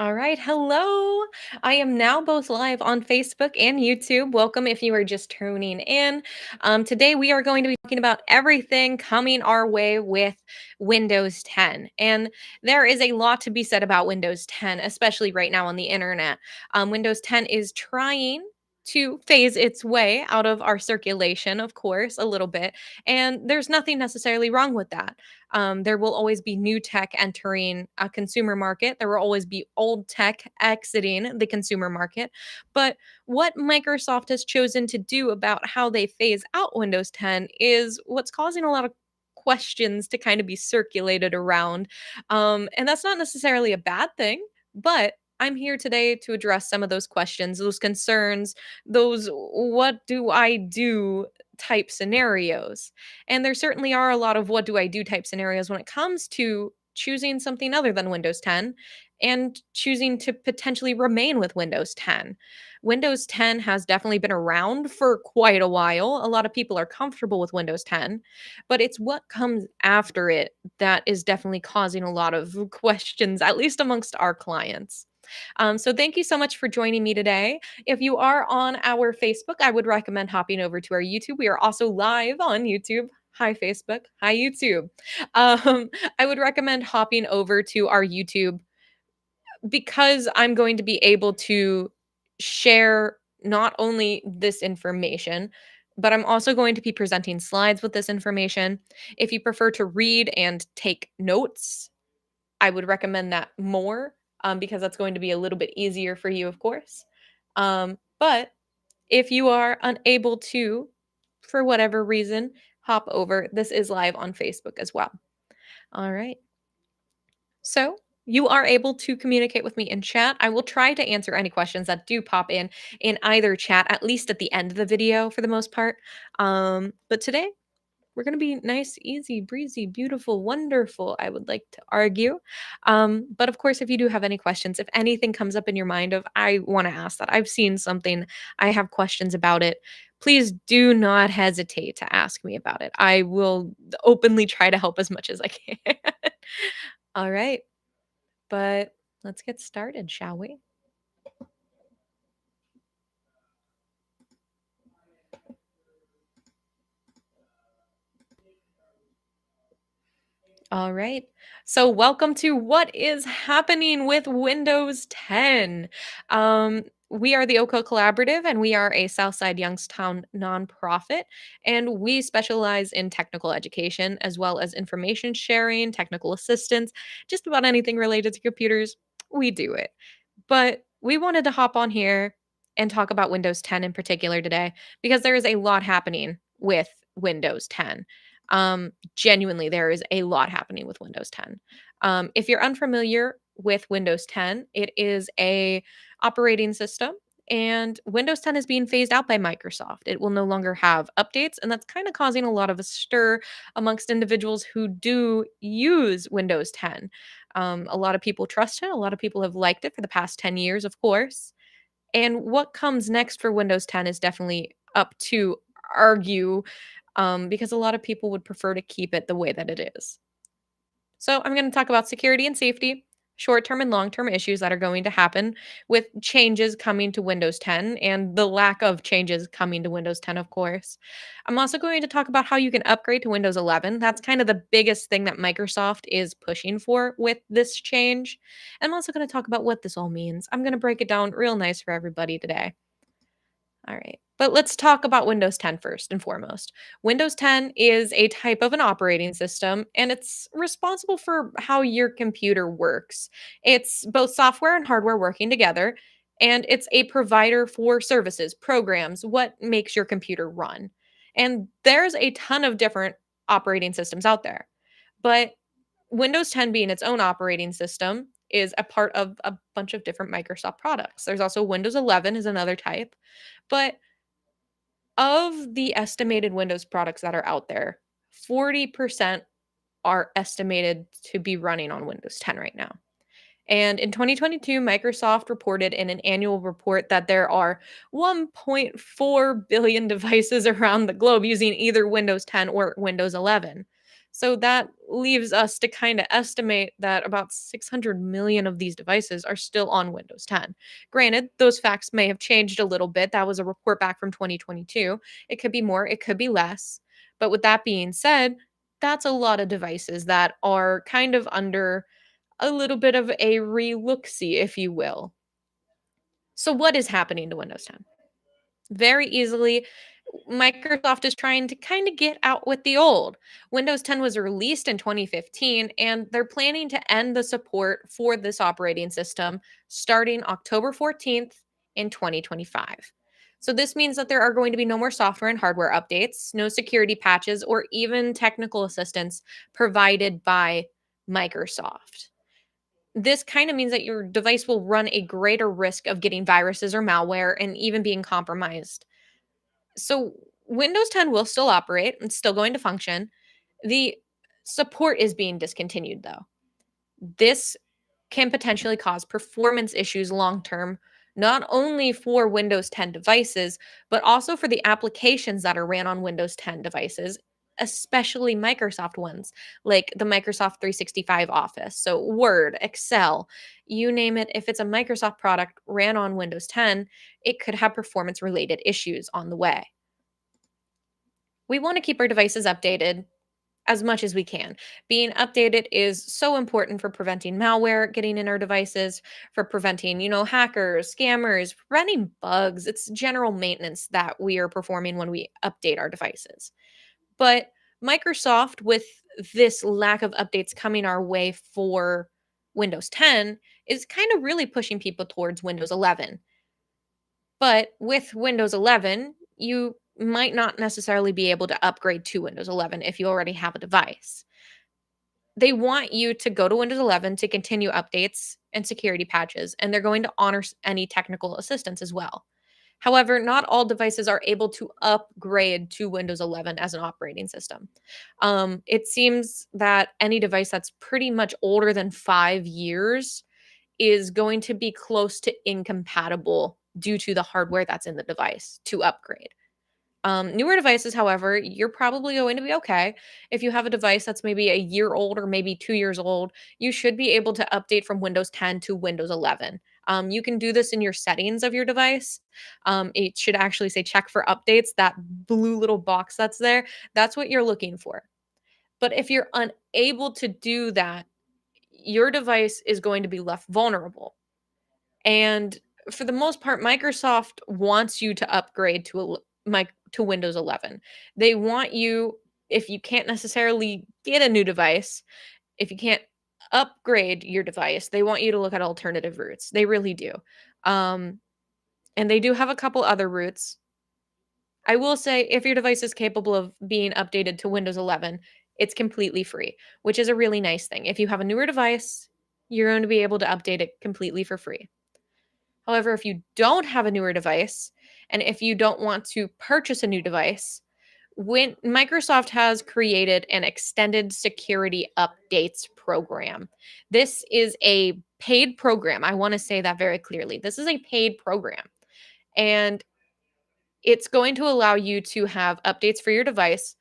All right. Hello. I am now both live on Facebook and YouTube. Welcome if you are just tuning in. Today, we are going to be talking about everything coming our way with Windows 10. And there is a lot to be said about Windows 10, especially right now on the internet. Windows 10 is trying to phase its way out of our circulation, of course, a little bit. And there's nothing necessarily wrong with that. There will always be new tech entering a consumer market. There will always be old tech exiting the consumer market. But what Microsoft has chosen to do about how they phase out Windows 10 is what's causing a lot of questions to kind of be circulated around. And that's not necessarily a bad thing, but I'm here today to address some of those questions, those concerns, those what do I do type scenarios. And there certainly are a lot of what do I do type scenarios when it comes to choosing something other than Windows 10 and choosing to potentially remain with Windows 10. Windows 10 has definitely been around for quite a while. A lot of people are comfortable with Windows 10, but it's what comes after it that is definitely causing a lot of questions, at least amongst our clients. So, thank you so much for joining me today. If you are on our Facebook, I would recommend hopping over to our YouTube. We are also live on YouTube. Hi, Facebook. Hi, YouTube. Um, I would recommend hopping over to our YouTube because I'm going to be able to share not only this information, but I'm also going to be presenting slides with this information. If you prefer to read and take notes, I would recommend that more because that's going to be a little bit easier for you, of course. But if you are unable to, for whatever reason, hop over, this is live on Facebook as well. All right. So you are able to communicate with me in chat. I will try to answer any questions that do pop in either chat, at least at the end of the video for the most part. But today we're going to be nice, easy, breezy, beautiful, wonderful, I would like to argue. But of course, if you do have any questions, if anything comes up in your mind of, I want to ask that, I've seen something, I have questions about it, please do not hesitate to ask me about it. I will openly try to help as much as I can. All right. But let's get started, shall we? All right. So, welcome to what is happening with Windows 10. We are the OCO Collaborative, and we are a Southside Youngstown nonprofit, and we specialize in technical education as well as information sharing, technical assistance, just about anything related to computers. We do it. But we wanted to hop on here and talk about Windows 10 in particular today because there is a lot happening with Windows 10. Genuinely, there is a lot happening with Windows 10. If you're unfamiliar with Windows 10, it is a operating system and Windows 10 is being phased out by Microsoft. It will no longer have updates, and that's kind of causing a lot of a stir amongst individuals who do use Windows 10. A lot of people trust it. A lot of people have liked it for the past 10 years, of course. And what comes next for Windows 10 is definitely up to argue because a lot of people would prefer to keep it the way that it is. So, I'm going to talk about security and safety, short term and long term issues that are going to happen with changes coming to Windows 10 and the lack of changes coming to Windows 10, of course. I'm also going to talk about how you can upgrade to Windows 11. That's kind of the biggest thing that Microsoft is pushing for with this change. And I'm also going to talk about what this all means. I'm going to break it down real nice for everybody today. All right. But let's talk about Windows 10 first and foremost. Windows 10 is a type of an operating system and it's responsible for how your computer works. It's both software and hardware working together, and it's a provider for services, programs, what makes your computer run. And there's a ton of different operating systems out there. But Windows 10 being its own operating system is a part of a bunch of different Microsoft products. There's also Windows 11 is another type. But of the estimated Windows products that are out there, 40% are estimated to be running on Windows 10 right now. And in 2022, Microsoft reported in an annual report that there are 1.4 billion devices around the globe using either Windows 10 or Windows 11. So that leaves us to kind of estimate that about 600 million of these devices are still on Windows 10. Granted, those facts may have changed a little bit. That was a report back from 2022. It could be more, it could be less. But with that being said, that's a lot of devices that are kind of under a little bit of a relook see, if you will. So, what is happening to Windows 10? Very easily, Microsoft is trying to kind of get out with the old. Windows 10 was released in 2015, and they're planning to end the support for this operating system starting October 14th in 2025. So, this means that there are going to be no more software and hardware updates, no security patches, or even technical assistance provided by Microsoft. This kind of means that your device will run a greater risk of getting viruses or malware and even being compromised. So Windows 10 will still operate, it's still going to function. The support is being discontinued though. This can potentially cause performance issues long term, not only for Windows 10 devices, but also for the applications that are ran on Windows 10 devices, especially Microsoft ones, like the Microsoft 365 Office. So, Word, Excel, you name it, if it's a Microsoft product ran on Windows 10, it could have performance related issues on the way. We want to keep our devices updated as much as we can. Being updated is so important for preventing malware getting in our devices, for preventing, hackers, scammers, preventing bugs. It's general maintenance that we are performing when we update our devices. But Microsoft, with this lack of updates coming our way for Windows 10, is kind of really pushing people towards Windows 11. But with Windows 11, you might not necessarily be able to upgrade to Windows 11 if you already have a device. They want you to go to Windows 11 to continue updates and security patches, and they're going to honor any technical assistance as well. However, not all devices are able to upgrade to Windows 11 as an operating system. It seems that any device that's pretty much older than 5 years is going to be close to incompatible due to the hardware that's in the device to upgrade. Newer devices, however, you're probably going to be okay. If you have a device that's maybe a year old or maybe 2 years old, you should be able to update from Windows 10 to Windows 11. You can do this in your settings of your device. It should actually say check for updates. That blue little box that's there, that's what you're looking for. But if you're unable to do that, your device is going to be left vulnerable. And for the most part, Microsoft wants you to upgrade to Windows 11. They want you, if you can't necessarily get a new device, if you can't upgrade your device, they want you to look at alternative routes. They really do. Um, and they do have a couple other routes. I will say if your device is capable of being updated to Windows 11, it's completely free, which is a really nice thing. If you have a newer device, you're going to be able to update it completely for free. However, if you don't have a newer device and if you don't want to purchase a new device, when Microsoft has created an extended security updates program. This is a paid program. I want to say that very clearly. This is a paid program. And it's going to allow you to have updates for your device,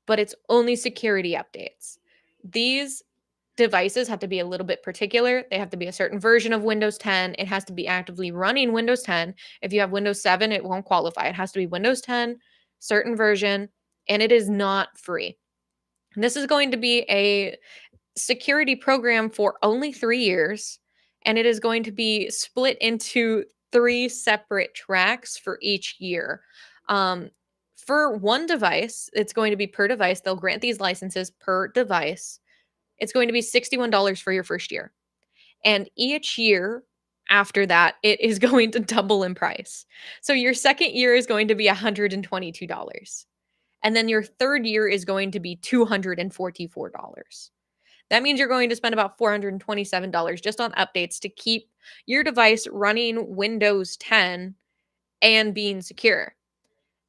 but it's only security updates. These devices have to be a little bit particular. They have to be a certain version of Windows 10. It has to be actively running Windows 10. If you have Windows 7, it won't qualify. It has to be Windows 10, certain version, and it is not free. And this is going to be a security program for only 3 years, and it is going to be split into three separate tracks for each year. Um, for one device, it's going to be per device. They'll grant these licenses per device. It's going to be $61 for your first year. And each year after that, it is going to double in price. So your second year is going to be $122. And then your third year is going to be $244. That means you're going to spend about $427 just on updates to keep your device running Windows 10 and being secure.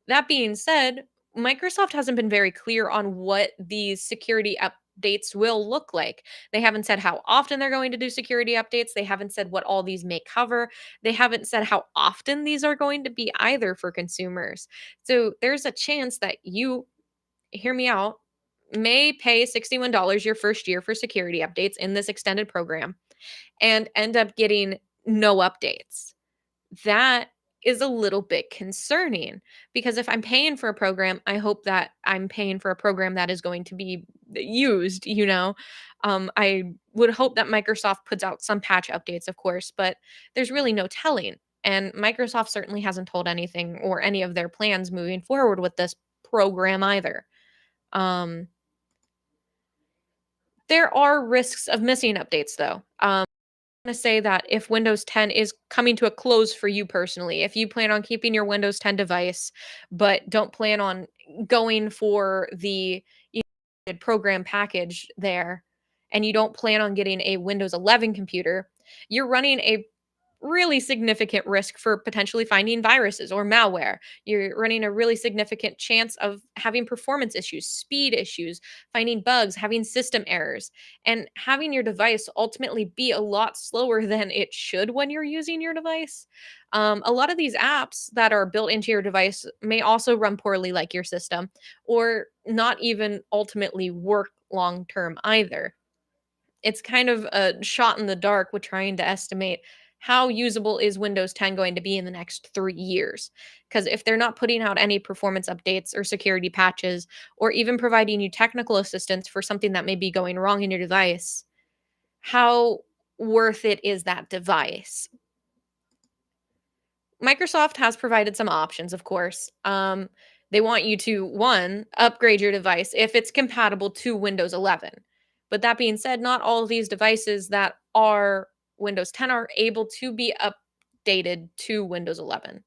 That being said, Microsoft hasn't been very clear on what these security updates will look like. They haven't said how often they're going to do security updates. They haven't said what all these may cover. They haven't said how often these are going to be either for consumers. So there's a chance that you, hear me out, may pay $61 your first year for security updates in this extended program and end up getting no updates. That is a little bit concerning because if I'm paying for a program, I hope that I'm paying for a program that is going to be used. I would hope that Microsoft puts out some patch updates, of course, but there's really no telling. And Microsoft certainly hasn't told anything or any of their plans moving forward with this program either. Um, there are risks of missing updates, though. To say that if Windows 10 is coming to a close for you personally, if you plan on keeping your Windows 10 device, but don't plan on going for the program package there, and you don't plan on getting a Windows 11 computer, you're running a really significant risk for potentially finding viruses or malware. You're running a really significant chance of having performance issues, speed issues, finding bugs, having system errors, and having your device ultimately be a lot slower than it should when you're using your device. A lot of these apps that are built into your device may also run poorly, like your system, or not even ultimately work long term either. It's kind of a shot in the dark with trying to estimate how usable is Windows 10 going to be in the next 3 years. Because if they're not putting out any performance updates or security patches, or even providing you technical assistance for something that may be going wrong in your device, how worth it is that device? Microsoft has provided some options, of course. They want you to, one, upgrade your device if it's compatible to Windows 11. But that being said, not all of these devices that are Windows 10 are able to be updated to Windows 11.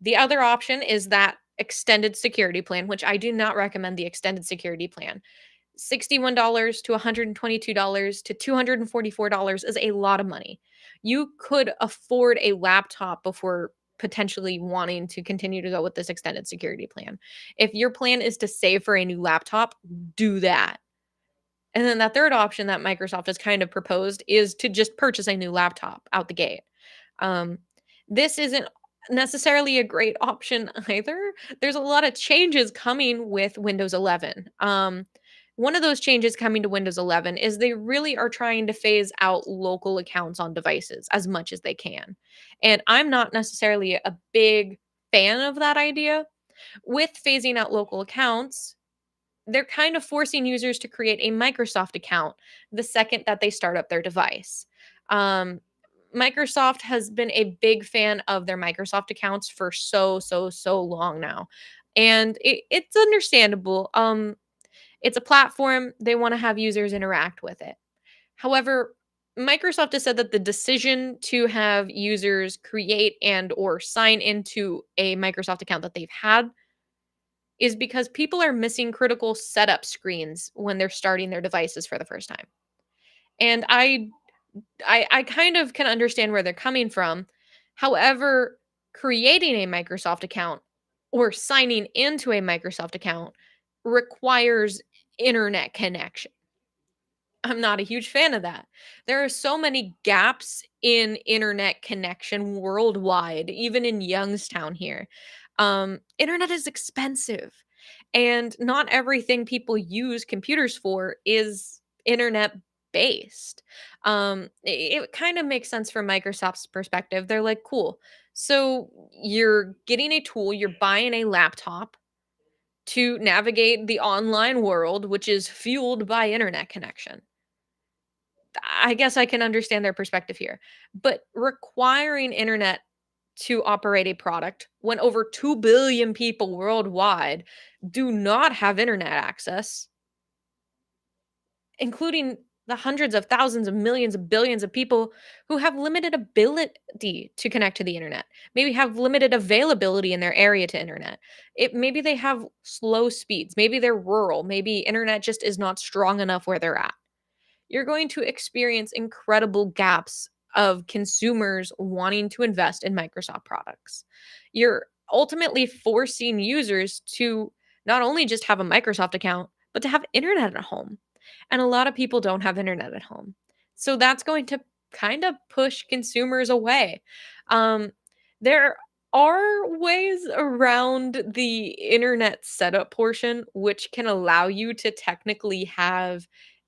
The other option is that extended security plan, which I do not recommend the extended security plan. $61 to $122 to $244 is a lot of money. You could afford a laptop before potentially wanting to continue to go with this extended security plan. If your plan is to save for a new laptop, do that. And then that third option that Microsoft has kind of proposed is to just purchase a new laptop out the gate. Um, this isn't necessarily a great option either. There's a lot of changes coming with Windows 11. One of those changes coming to Windows 11 is they really are trying to phase out local accounts on devices as much as they can. And I'm not necessarily a big fan of that idea. With phasing out local accounts, they're kind of forcing users to create a Microsoft account the second that they start up their device. Um, Microsoft has been a big fan of their Microsoft accounts for so long now. And it's understandable. It's a platform, they want to have users interact with it. However, Microsoft has said that the decision to have users create and or sign into a Microsoft account that they've had is because people are missing critical setup screens when they're starting their devices for the first time. And I kind of can understand where they're coming from. However, creating a Microsoft account or signing into a Microsoft account requires internet connection. I'm not a huge fan of that. There are so many gaps in internet connection worldwide, even in Youngstown here. Internet is expensive, and not everything people use computers for is internet based. It kind of makes sense from Microsoft's perspective. They're like, cool. So you're getting a tool, you're buying a laptop to navigate the online world, which is fueled by internet connection. I guess I can understand their perspective here. But requiring internet to operate a product when over 2 billion people worldwide do not have internet access, including the hundreds of thousands of millions of billions of people who have limited ability to connect to the internet, maybe have limited availability in their area to internet. Maybe they have slow speeds, maybe they're rural, maybe internet just is not strong enough where they're at. You're going to experience incredible gaps of consumers wanting to invest in Microsoft products. You're ultimately forcing users to not only just have a Microsoft account, but to have internet at home. And a lot of people don't have internet at home. So that's going to kind of push consumers away. Um, there are ways around the internet setup portion, which can allow you to technically have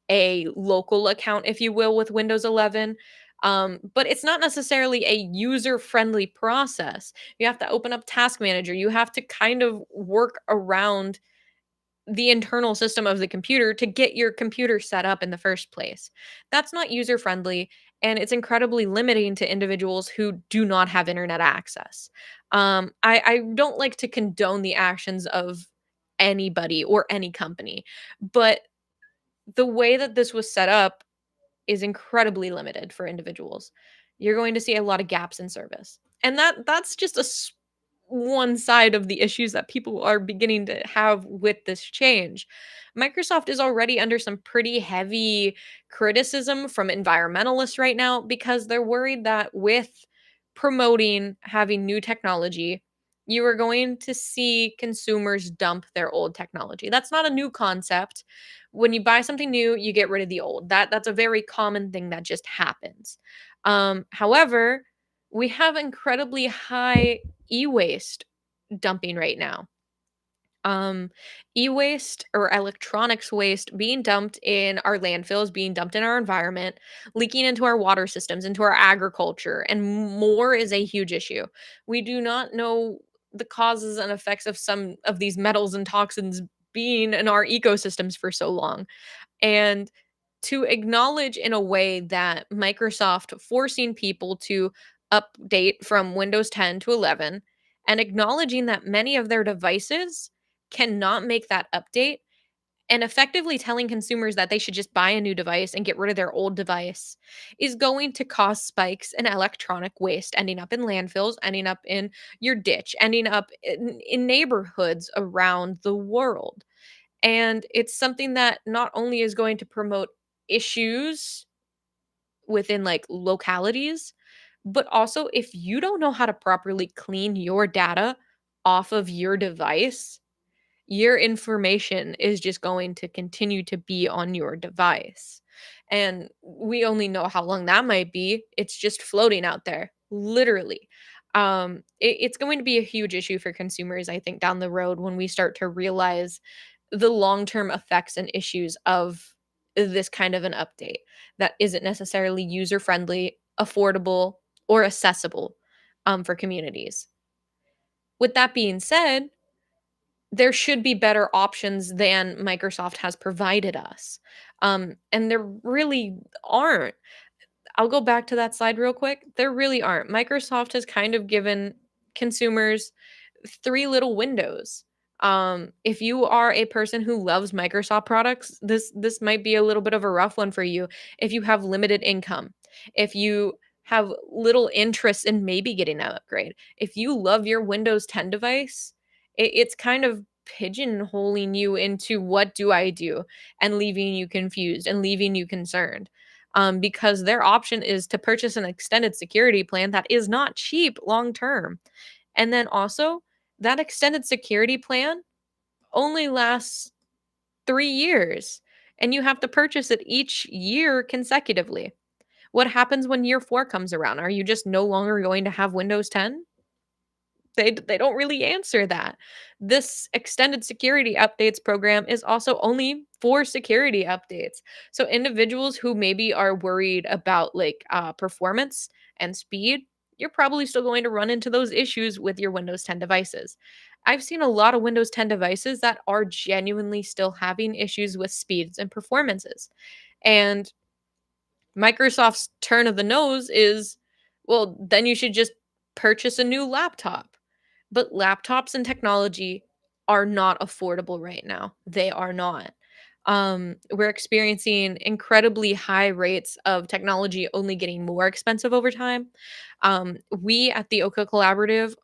a local account, if you will, with Windows 11. But it's not necessarily a user friendly process. You have to open up Task Manager. You have to kind of work around the internal system of the computer to get your computer set up in the first place. That's not user friendly, and it's incredibly limiting to individuals who do not have internet access. I don't like to condone the actions of anybody or any company, but the way that this was set up is incredibly limited for individuals. You're going to see a lot of gaps in service. And that's just one side of the issues that people are beginning to have with this change. Microsoft is already under some pretty heavy criticism from environmentalists right now because they're worried that with promoting having new technology, you are going to see consumers dump their old technology. That's not a new concept. When you buy something new, you get rid of the old. That's a very common thing that just happens. However, we have incredibly high e-waste dumping right now. Um, E-waste or electronics waste being dumped in our landfills, being dumped in our environment, leaking into our water systems, into our agriculture, and more is a huge issue. We do not know the causes and effects of some of these metals and toxins being in our ecosystems for so long. And to acknowledge in a way that Microsoft forcing people to update from Windows 10 to 11 and acknowledging that many of their devices cannot make that update and effectively telling consumers that they should just buy a new device and get rid of their old device is going to cause spikes in electronic waste ending up in landfills, ending up in your ditch, ending up in neighborhoods around the world. And it's something that not only is going to promote issues within like localities, but also if you don't know how to properly clean your data off of your device, your information is just going to continue to be on your device. And we only know how long that might be. It's just floating out there, literally. It's going to be a huge issue for consumers, I think, down the road when we start to realize the long-term effects and issues of this kind of an update that isn't necessarily user friendly, affordable, or accessible for communities. With that being said, there should be better options than Microsoft has provided us. And there really aren't. I'll go back to that slide real quick. There really aren't. Microsoft has kind of given consumers three little windows. If you are a person who loves Microsoft products, this might be a little bit of a rough one for you. If you have limited income, if you have little interest in maybe getting an upgrade, if you love your Windows 10 device, it's kind of pigeonholing you into what do I do and leaving you confused and leaving you concerned. Because their option is to purchase an extended security plan that is not cheap long term. And then also, that extended security plan only lasts 3 years, and you have to purchase it each year consecutively. What happens when year 4 comes around? Are you just no longer going to have Windows 10? They don't really answer that. This extended security updates program is also only for security updates. So individuals who maybe are worried about like performance and speed, you're probably still going to run into those issues with your Windows 10 devices. I've seen a lot of Windows 10 devices that are genuinely still having issues with speeds and performances. And Microsoft's turn of the nose is, well, then you should just purchase a new laptop. But laptops and technology are not affordable right now. They are not. We're experiencing incredibly high rates of technology only getting more expensive over time. We at the Oka Collaborative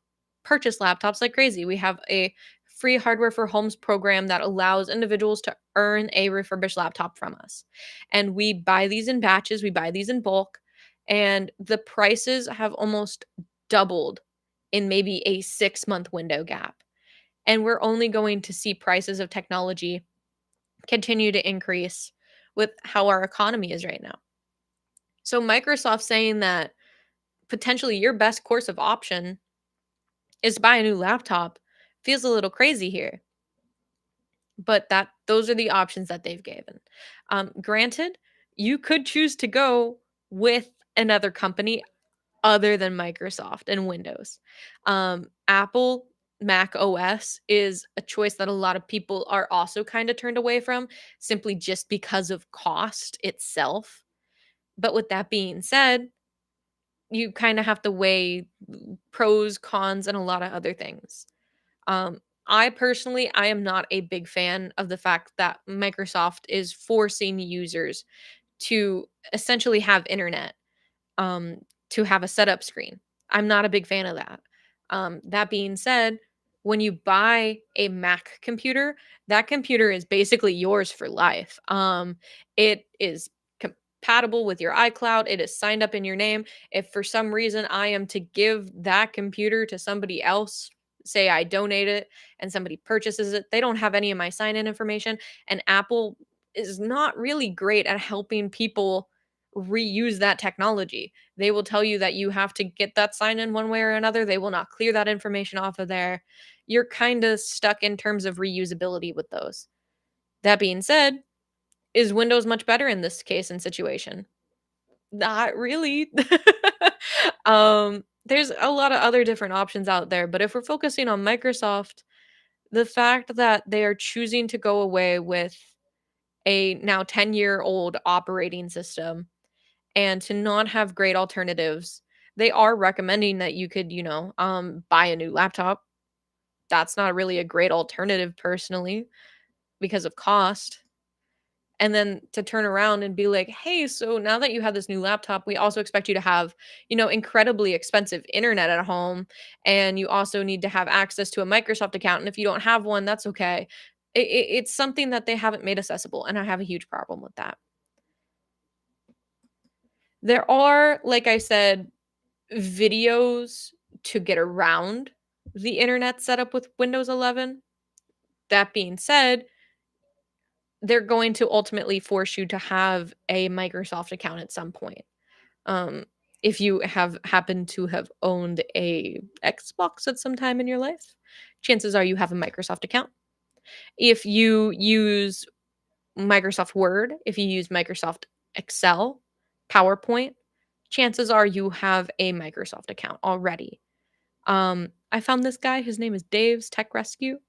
purchase laptops like crazy. We have a free hardware for homes program that allows individuals to earn a refurbished laptop from us. And we buy these in batches, we buy these in bulk, and the prices have almost doubled in maybe a 6-month window gap. And we're only going to see prices of technology continue to increase with how our economy is right now. So Microsoft saying that potentially your best course of option is to buy a new laptop. Feels a little crazy here, but those are the options that they've given. Granted, you could choose to go with another company other than Microsoft and Windows. Apple Mac OS is a choice that a lot of people are also kind of turned away from simply just because of cost itself. But with that being said, you kind of have to weigh pros, cons, and a lot of other things. Um, I personally, I am not a big fan of the fact that Microsoft is forcing users to essentially have internet, um, to have a setup screen. I'm not a big fan of that. That being said, when you buy a Mac computer, that computer is basically yours for life. It is compatible with your iCloud. It is signed up in your name. If for some reason I am to give that computer to somebody else, say I donate it and somebody purchases it, they don't have any of my sign in information. And Apple is not really great at helping people reuse that technology. They will tell you that you have to get that sign in one way or another. They will not clear that information off of there. You're kind of stuck in terms of reusability with those. That being said, is Windows much better in this case and situation? Not really. There's a lot of other different options out there, but if we're focusing on Microsoft, the fact that they are choosing to go away with a now 10-year-old operating system and to not have great alternatives, they are recommending that you could, buy a new laptop. That's not really a great alternative personally because of cost. And then to turn around and be like, "Hey, so now that you have this new laptop, we also expect you to have, incredibly expensive internet at home, and you also need to have access to a Microsoft account, and if you don't have one, that's okay." It's something that they haven't made accessible, and I have a huge problem with that. There are, like I said, videos to get around the internet setup with Windows 11. That being said, they're going to ultimately force you to have a Microsoft account at some point. Um, if you have happened to have owned a Xbox at some time in your life, chances are you have a Microsoft account. If you use Microsoft Word, if you use Microsoft Excel, PowerPoint, chances are you have a Microsoft account already. I found this guy, his name is Dave's Tech Rescue.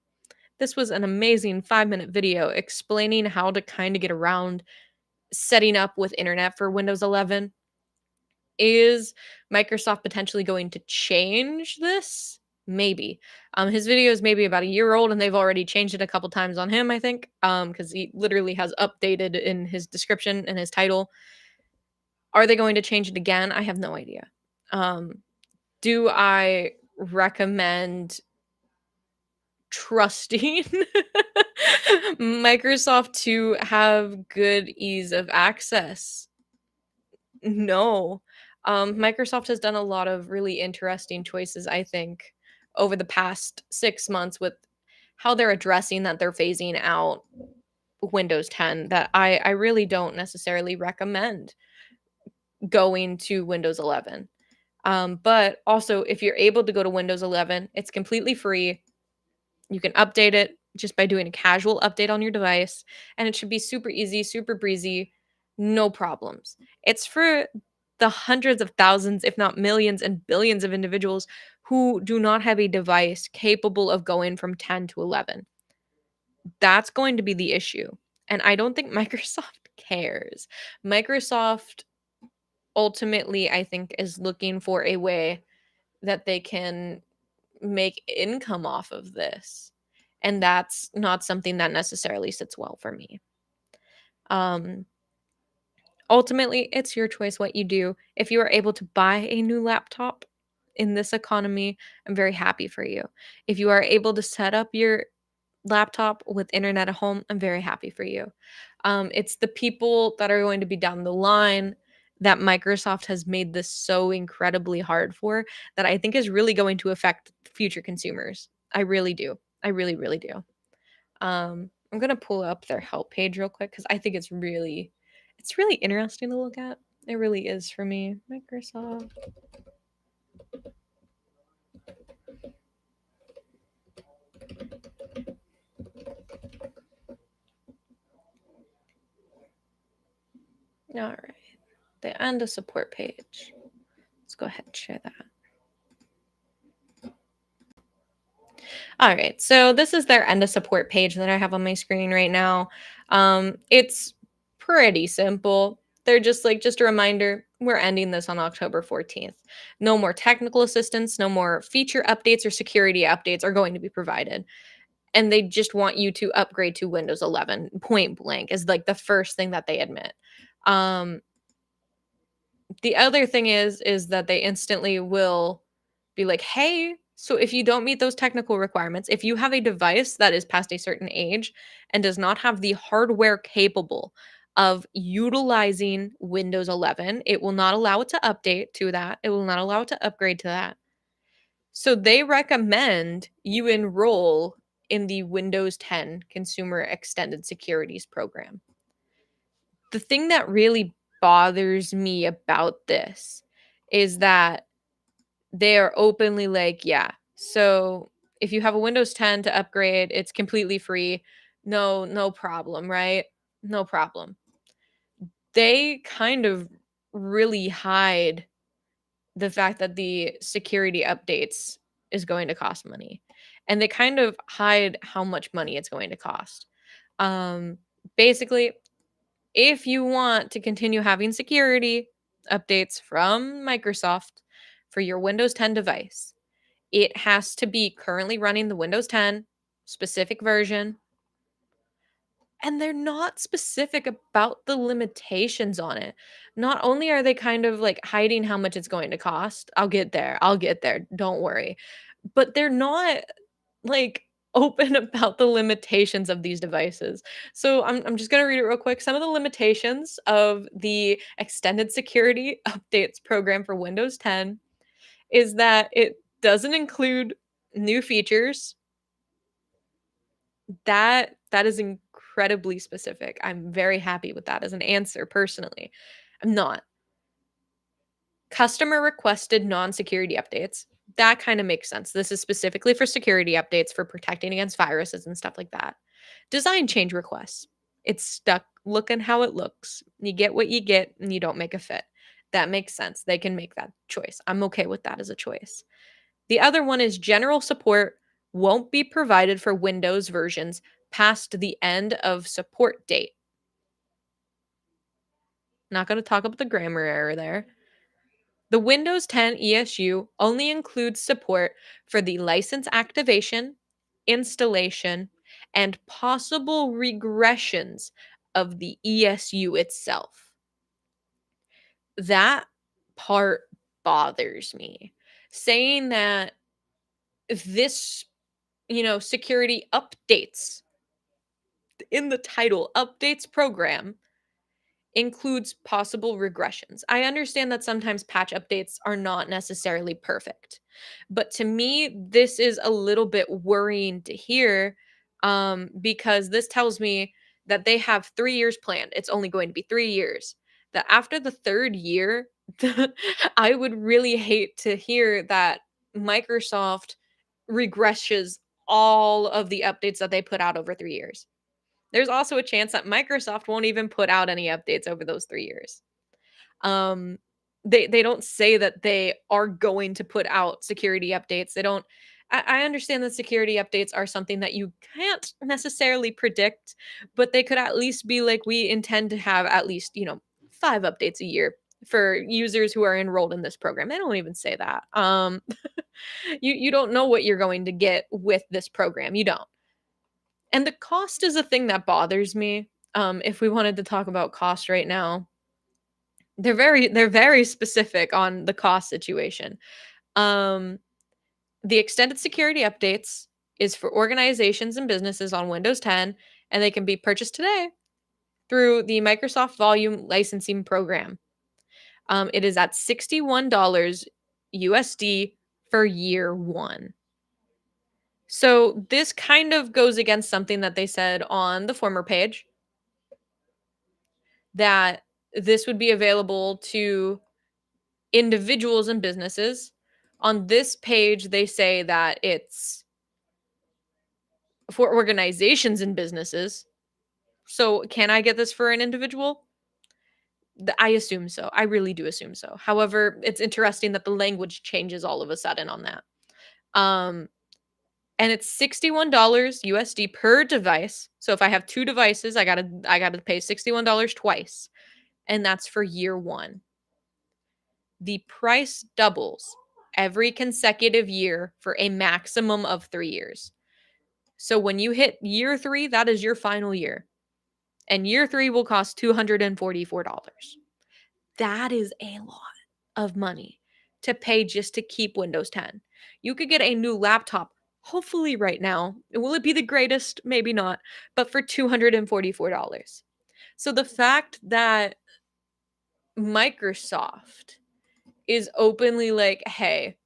This was an amazing 5-minute video explaining how to kind of get around setting up with internet for Windows 11. Is Microsoft potentially going to change this? Maybe. His video is maybe about a year old, and they've already changed it a couple times on him, I think, because he literally has updated in his description and his title. Are they going to change it again? I have no idea. Do I recommend trusting Microsoft to have good ease of access? No. Microsoft has done a lot of really interesting choices, I think, over the past 6 months with how they're addressing that they're phasing out Windows 10 that I really don't necessarily recommend going to Windows 11. But also, if you're able to go to Windows 11, it's completely free. You can update it just by doing a casual update on your device, and it should be super easy, super breezy, no problems. It's for the hundreds of thousands, if not millions and billions of individuals who do not have a device capable of going from 10 to 11. That's going to be the issue. And I don't think Microsoft cares. Microsoft ultimately, I think, is looking for a way that they can make income off of this. And that's not something that necessarily sits well for me. Um, Ultimately, it's your choice what you do. If you are able to buy a new laptop in this economy, I'm very happy for you. If you are able to set up your laptop with internet at home, I'm very happy for you. It's the people that are going to be down the line that Microsoft has made this so incredibly hard for that I think is really going to affect future consumers. I really do. I really, really do. I'm gonna pull up their help page real quick because I think it's really interesting to look at. It really is for me. Microsoft. All right. The end of support page. Let's go ahead and share that. All right, so this is their end of support page that I have on my screen right now. It's pretty simple. They're just like, just a reminder, we're ending this on October 14th. No more technical assistance, no more feature updates or security updates are going to be provided. And they just want you to upgrade to Windows 11 point blank, is like the first thing that they admit. Um, the other thing is that they instantly will be like, "Hey, so if you don't meet those technical requirements, if you have a device that is past a certain age and does not have the hardware capable of utilizing Windows 11, it will not allow it to update to that. It will not allow it to upgrade to that." So they recommend you enroll in the Windows 10 Consumer Extended Securities program. The thing that really bothers me about this is that they're openly like, yeah, so if you have a Windows 10 to upgrade, it's completely free. No problem, right? No problem. They kind of really hide the fact that the security updates is going to cost money. And they kind of hide how much money it's going to cost. Um, Basically, if you want to continue having security updates from Microsoft for your Windows 10 device, it has to be currently running the Windows 10 specific version. And they're not specific about the limitations on it. Not only are they kind of like hiding how much it's going to cost, I'll get there. I'll get there. Don't worry. But they're not like open about the limitations of these devices. So I'm just going to read it real quick. Some of the limitations of the extended security updates program for Windows 10 is that it doesn't include new features. That is incredibly specific. I'm very happy with that as an answer personally. I'm not. Customer requested non-security updates. That kind of makes sense. This is specifically for security updates for protecting against viruses and stuff like that. Design change requests. It's stuck looking how it looks. You get what you get and you don't make a fit. That makes sense. They can make that choice. I'm okay with that as a choice. The other one is general support won't be provided for Windows versions past the end of support date. Not going to talk about the grammar error there. The Windows 10 ESU only includes support for the license activation, installation, and possible regressions of the ESU itself. That part bothers me. Saying that this, security updates in the title, updates program, includes possible regressions. I understand that sometimes patch updates are not necessarily perfect, but to me, this is a little bit worrying to hear, because this tells me that they have 3 years planned. It's only going to be 3 years. That after the third year, I would really hate to hear that Microsoft regresses all of the updates that they put out over 3 years. There's also a chance that Microsoft won't even put out any updates over those 3 years. Um, they don't say that they are going to put out security updates. They don't. I understand that security updates are something that you can't necessarily predict, but they could at least be like, we intend to have at least, 5 updates a year for users who are enrolled in this program. They don't even say that. You don't know what you're going to get with this program. You don't. And the cost is a thing that bothers me. If we wanted to talk about cost right now, they're very specific on the cost situation. Um, the extended security updates is for organizations and businesses on Windows 10, and they can be purchased today through the Microsoft Volume Licensing Program. It is at $61 USD for year one. So this kind of goes against something that they said on the former page, that this would be available to individuals and businesses. On this page, they say that it's for organizations and businesses. So, can I get this for an individual? I assume so. I really do assume so. However, it's interesting that the language changes all of a sudden on that. Um, and it's $61 USD per device. So if I have 2 devices, I gotta pay $61 twice, and that's for year 1. The price doubles every consecutive year for a maximum of 3 years. So when you hit year 3, that is your final year. And year 3 will cost $244. That is a lot of money to pay just to keep Windows 10. You could get a new laptop, hopefully right now. Will it be the greatest? Maybe not, but for $244. So the fact that Microsoft is openly like, hey,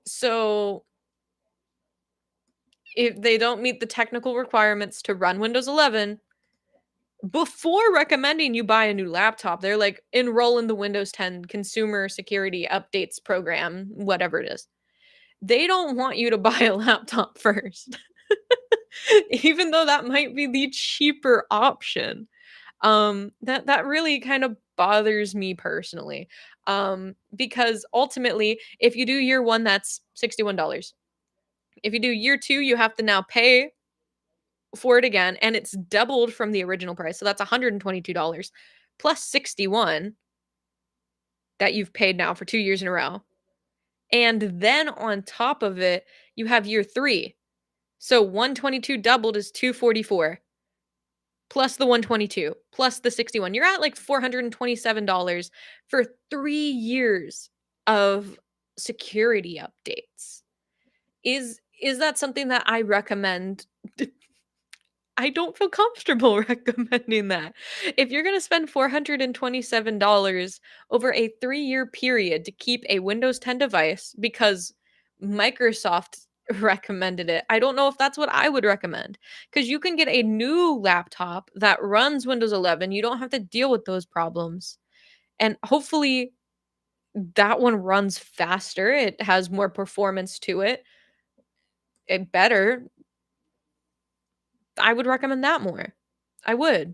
so if they don't meet the technical requirements to run Windows 11, before recommending you buy a new laptop, they're like, enroll in the Windows 10 Consumer Security Updates program, whatever it is. They don't want you to buy a laptop first, even though that might be the cheaper option. That really kind of bothers me personally. Because ultimately, if you do year 1, that's $61. If you do year 2, you have to now pay for it again, and it's doubled from the original price. So that's $122 plus 61 that you've paid now for 2 years in a row. And then on top of it, you have year 3. So 122 doubled is 244 plus the 122 plus the 61. You're at like $427 for 3 years of security updates. Is that something that I recommend? I don't feel comfortable recommending that. If you're going to spend $427 over a 3-year period to keep a Windows 10 device because Microsoft recommended it, I don't know if that's what I would recommend. Because you can get a new laptop that runs Windows 11. You don't have to deal with those problems. And hopefully that one runs faster. It has more performance to it. It better. I would recommend that more. I would.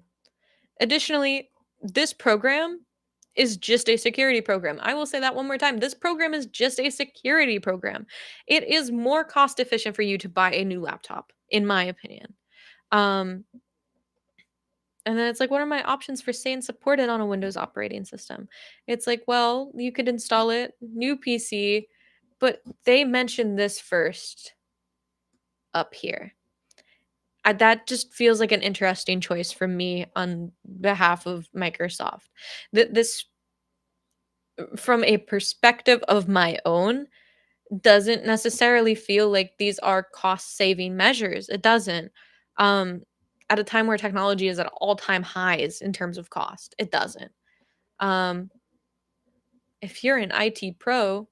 Additionally, this program is just a security program. I will say that one more time. This program is just a security program. It is more cost efficient for you to buy a new laptop, in my opinion. Um, and then it's like, what are my options for staying supported on a Windows operating system? It's like, well, you could install it, new PC, but they mentioned this first up here. That just feels like an interesting choice for me on behalf of Microsoft. This, from a perspective of my own, doesn't necessarily feel like these are cost saving measures. It doesn't. Um, at a time where technology is at all-time highs in terms of cost, it doesn't. Um, if you're an IT pro,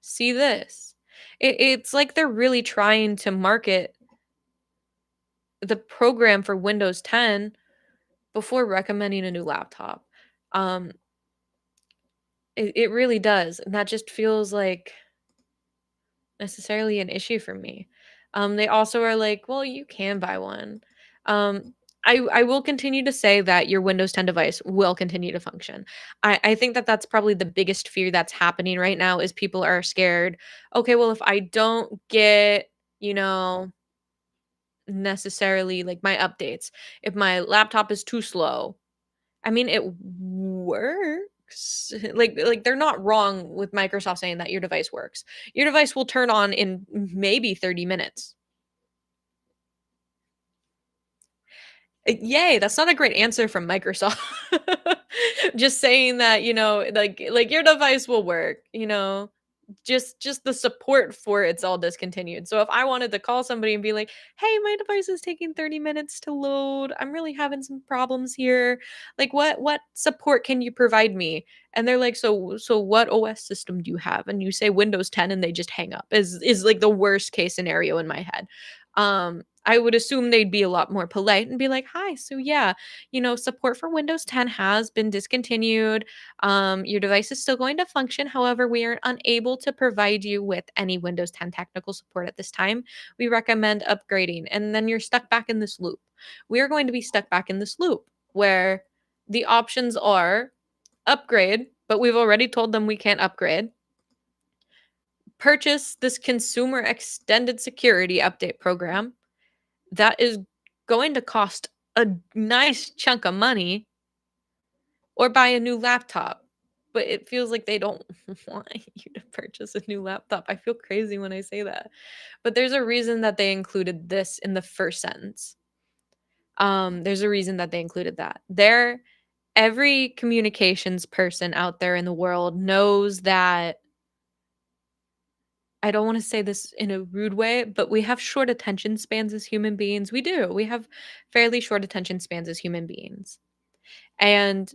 see this. It's like they're really trying to market the program for Windows 10 before recommending a new laptop. Um, it really does, and that just feels like necessarily an issue for me. They also are like, "Well, you can buy one." Um, I will continue to say that your Windows 10 device will continue to function. I think that that's probably the biggest fear that's happening right now is people are scared, "Okay, well, if I don't get, you know, necessarily, like, my updates, if my laptop is too slow." I mean, it works. Like they're not wrong with Microsoft saying that your device works. Your device will turn on in maybe 30 minutes. Yay, that's not a great answer from Microsoft. Just saying that, like your device will work, just the support for it's all discontinued. So if I wanted to call somebody and be like, "Hey, my device is taking 30 minutes to load. I'm really having some problems here. Like what support can you provide me?" And they're like, "So what OS system do you have?" And you say Windows 10 and they just hang up. Is like the worst case scenario in my head. I would assume they'd be a lot more polite and be like, "Hi, so yeah, support for Windows 10 has been discontinued. Your device is still going to function. However, we are unable to provide you with any Windows 10 technical support at this time. We recommend upgrading." And then you're stuck back in this loop. We are going to be stuck back in this loop where the options are upgrade, but we've already told them we can't upgrade. Purchase this consumer extended security update program that is going to cost a nice chunk of money, or buy a new laptop. But it feels like they don't want you to purchase a new laptop. I feel crazy when I say that. But there's a reason that they included this in the first sentence. There's a reason that they included that. Every communications person out there in the world knows that, I don't want to say this in a rude way, but we have short attention spans as human beings. We do. We have fairly short attention spans as human beings. And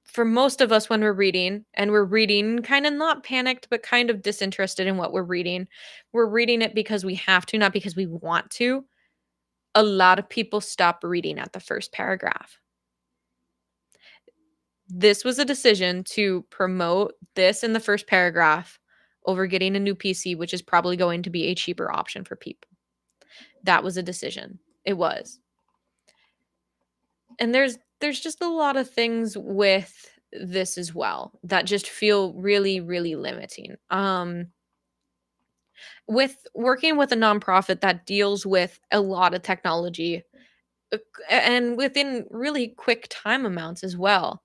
for most of us, when we're reading, and we're reading kind of not panicked, but kind of disinterested in what we're reading it because we have to, not because we want to. A lot of people stop reading at the first paragraph. This was a decision to promote this in the first paragraph over getting a new PC, which is probably going to be a cheaper option for people. That was a decision. It was. And there's just a lot of things with this as well that just feel really, really limiting. With working with a nonprofit that deals with a lot of technology, and within really quick time amounts as well.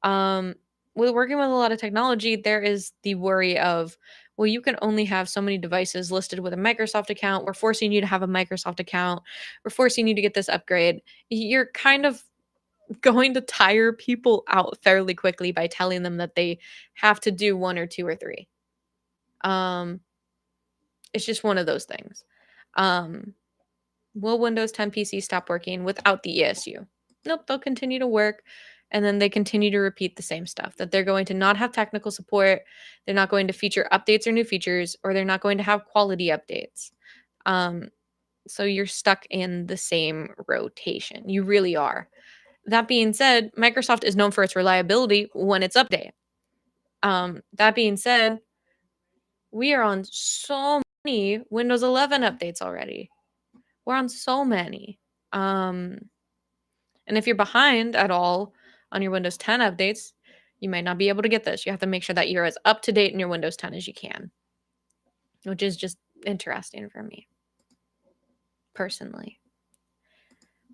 Um, with working with a lot of technology, there is the worry of, well, you can only have so many devices listed with a Microsoft account. We're forcing you to have a Microsoft account. We're forcing you to get this upgrade. You're kind of going to tire people out fairly quickly by telling them that they have to do one or two or three. Um, it's just one of those things. Um, will Windows 10 PC stop working without the ESU? Nope, they'll continue to work. And then they continue to repeat the same stuff, that they're going to not have technical support, they're not going to feature updates or new features, or they're not going to have quality updates. So you're stuck in the same rotation. You really are. That being said, Microsoft is known for its reliability when it's updated. That being said, we are on so many Windows 11 updates already. We're on so many. And if you're behind at all on your Windows 10 updates, you might not be able to get this. You have to make sure that you're as up to date in your Windows 10 as you can, which is just interesting for me personally.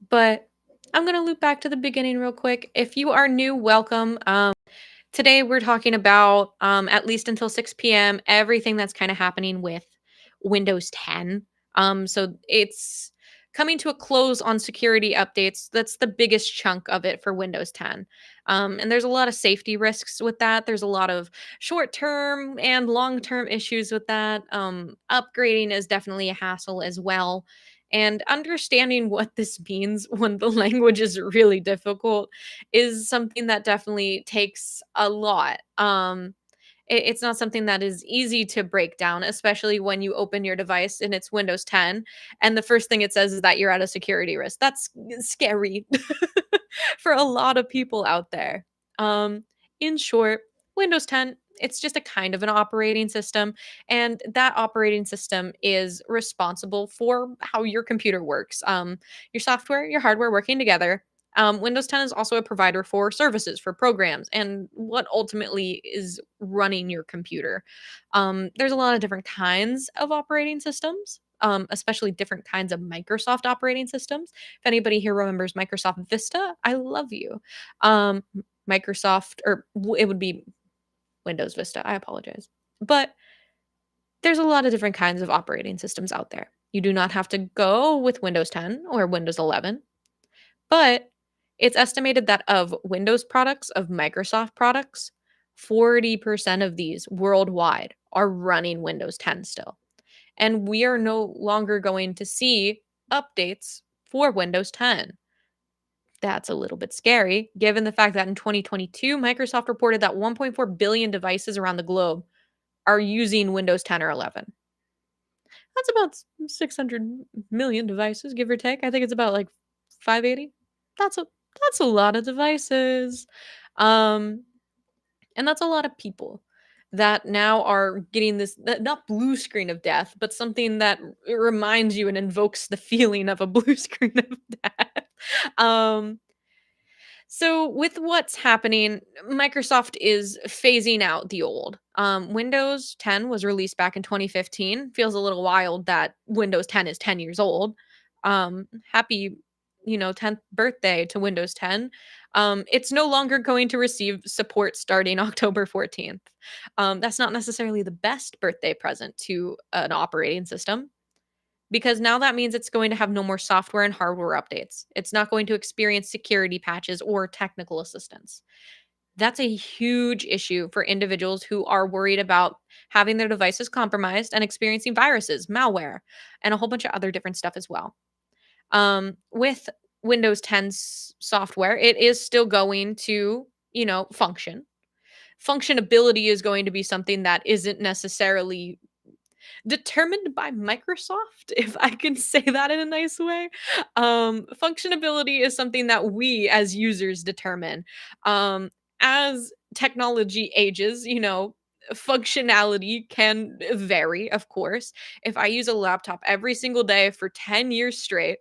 But I'm going to loop back to the beginning real quick. If you are new, welcome. Today we're talking about, at least until 6 p.m., everything that's kind of happening with Windows 10. So it's coming to a close on security updates. That's the biggest chunk of it for Windows 10. And there's a lot of safety risks with that. There's a lot of short-term and long-term issues with that. Upgrading is definitely a hassle as well. And understanding what this means when the language is really difficult is something that definitely takes a lot. It's not something that is easy to break down, especially when you open your device and it's Windows 10 and the first thing it says is that you're at a security risk. That's scary for a lot of people out there. In short, Windows 10, it's just a kind of an operating system, and that operating system is responsible for how your computer works. Your software, your hardware working together. Windows 10 is also a provider for services, for programs, and what ultimately is running your computer. There's a lot of different kinds of operating systems, especially different kinds of Microsoft operating systems. If anybody here remembers Microsoft Vista, I love you. Microsoft, or it would be Windows Vista, I apologize. But there's a lot of different kinds of operating systems out there. You do not have to go with Windows 10 or Windows 11, but it's estimated that of Windows products, of Microsoft products, 40% of these worldwide are running Windows 10 still. And we are no longer going to see updates for Windows 10. That's a little bit scary, given the fact that in 2022, Microsoft reported that 1.4 billion devices around the globe are using Windows 10 or 11. That's about 600 million devices, give or take. I think it's about like 580. That's a lot of devices. Um, and that's a lot of people that now are getting this, not blue screen of death, but something that reminds you and invokes the feeling of a blue screen of death. Um, So, with what's happening, Microsoft is phasing out the old. Windows 10 was released back in 2015. Feels a little wild that Windows 10 is 10 years old. Happy, 10th birthday to Windows 10. It's no longer going to receive support starting October 14th. That's not necessarily the best birthday present to an operating system because now that means it's going to have no more software and hardware updates. It's not going to experience security patches or technical assistance. That's a huge issue for individuals who are worried about having their devices compromised and experiencing viruses, malware, and a whole bunch of other different stuff as well. With Windows 10's software, it is still going to, function. Functionability is going to be something that isn't necessarily determined by Microsoft, if I can say that in a nice way. Functionability is something that we as users determine. As technology ages, functionality can vary, of course. If I use a laptop every single day for 10 years straight,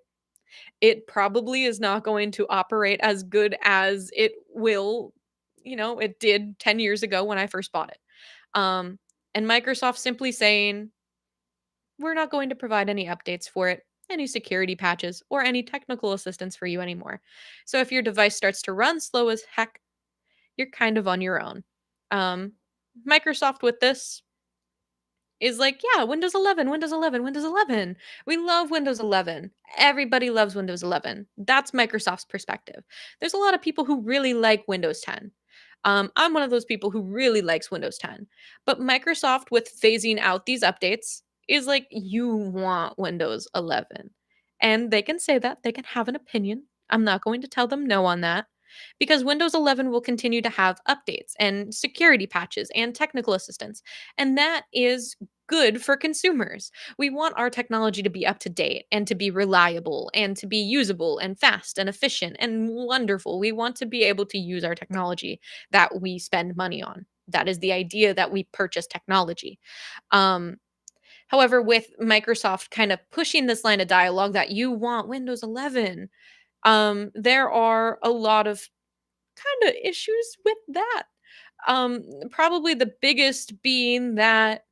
it probably is not going to operate as good as it did 10 years ago when I first bought it. Um, and Microsoft simply saying, we're not going to provide any updates for it, any security patches, or any technical assistance for you anymore. So if your device starts to run slow as heck, you're kind of on your own. Um, Microsoft with this is like, yeah, Windows 11, Windows 11, Windows 11. We love Windows 11. Everybody loves Windows 11. That's Microsoft's perspective. There's a lot of people who really like Windows 10. I'm one of those people who really likes Windows 10. But Microsoft, with phasing out these updates, is like, you want Windows 11. And they can say that. They can have an opinion. I'm not going to tell them no on that because Windows 11 will continue to have updates and security patches and technical assistance. And that is good for consumers. We want our technology to be up to date and to be reliable and to be usable and fast and efficient and wonderful. We want to be able to use our technology that we spend money on. That is the idea that we purchase technology. Um, However, with Microsoft kind of pushing this line of dialogue that you want Windows 11, there are a lot of kind of issues with that. Probably the biggest being that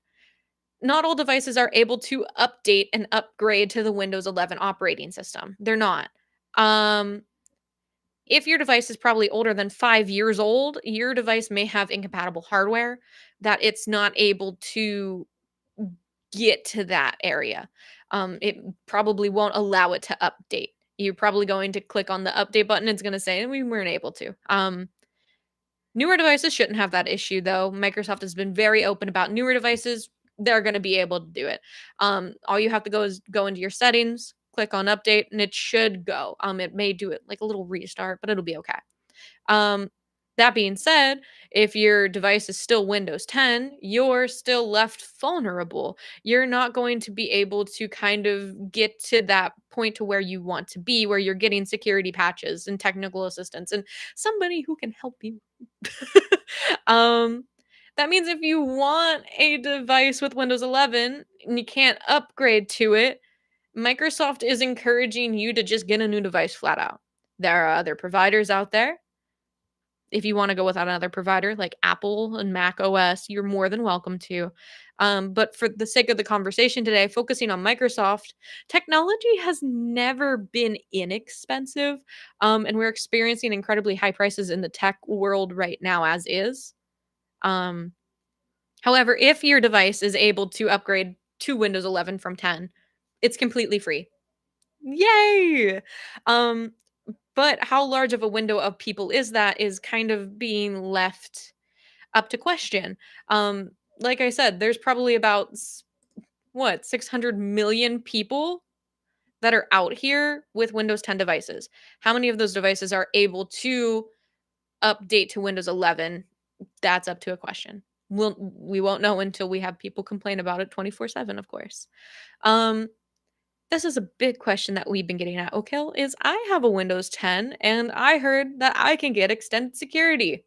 not all devices are able to update and upgrade to the Windows 11 operating system. They're not. Um, if your device is probably older than 5 years old, your device may have incompatible hardware that it's not able to get to that area. It probably won't allow it to update. You're probably going to click on the update button. It's going to say we weren't able to. Newer devices shouldn't have that issue though. Microsoft has been very open about newer devices. They're going to be able to do it. All you have to go is go into your settings, click on update, and it should go. It may do it like a little restart, but it'll be okay. Um, that being said, if your device is still Windows 10, you're still left vulnerable. You're not going to be able to kind of get to that point to where you want to be, where you're getting security patches and technical assistance and somebody who can help you. um, that means if you want a device with Windows 11 and you can't upgrade to it, Microsoft is encouraging you to just get a new device flat out. There are other providers out there if you wanna go with another provider like Apple and Mac OS, you're more than welcome to. But for the sake of the conversation today, focusing on Microsoft, technology has never been inexpensive, and we're experiencing incredibly high prices in the tech world right now as is. Um, However, if your device is able to upgrade to Windows 11 from 10, it's completely free. Yay! Um, but how large of a window of people is that is kind of being left up to question. Um, like I said, there's probably about 600 million people that are out here with Windows 10 devices. How many of those devices are able to update to Windows 11? That's up to a question. We won't know until we have people complain about it 24/7, of course. Um, this is a big question that we've been getting at, Okil, is I have a Windows 10 and I heard that I can get extended security.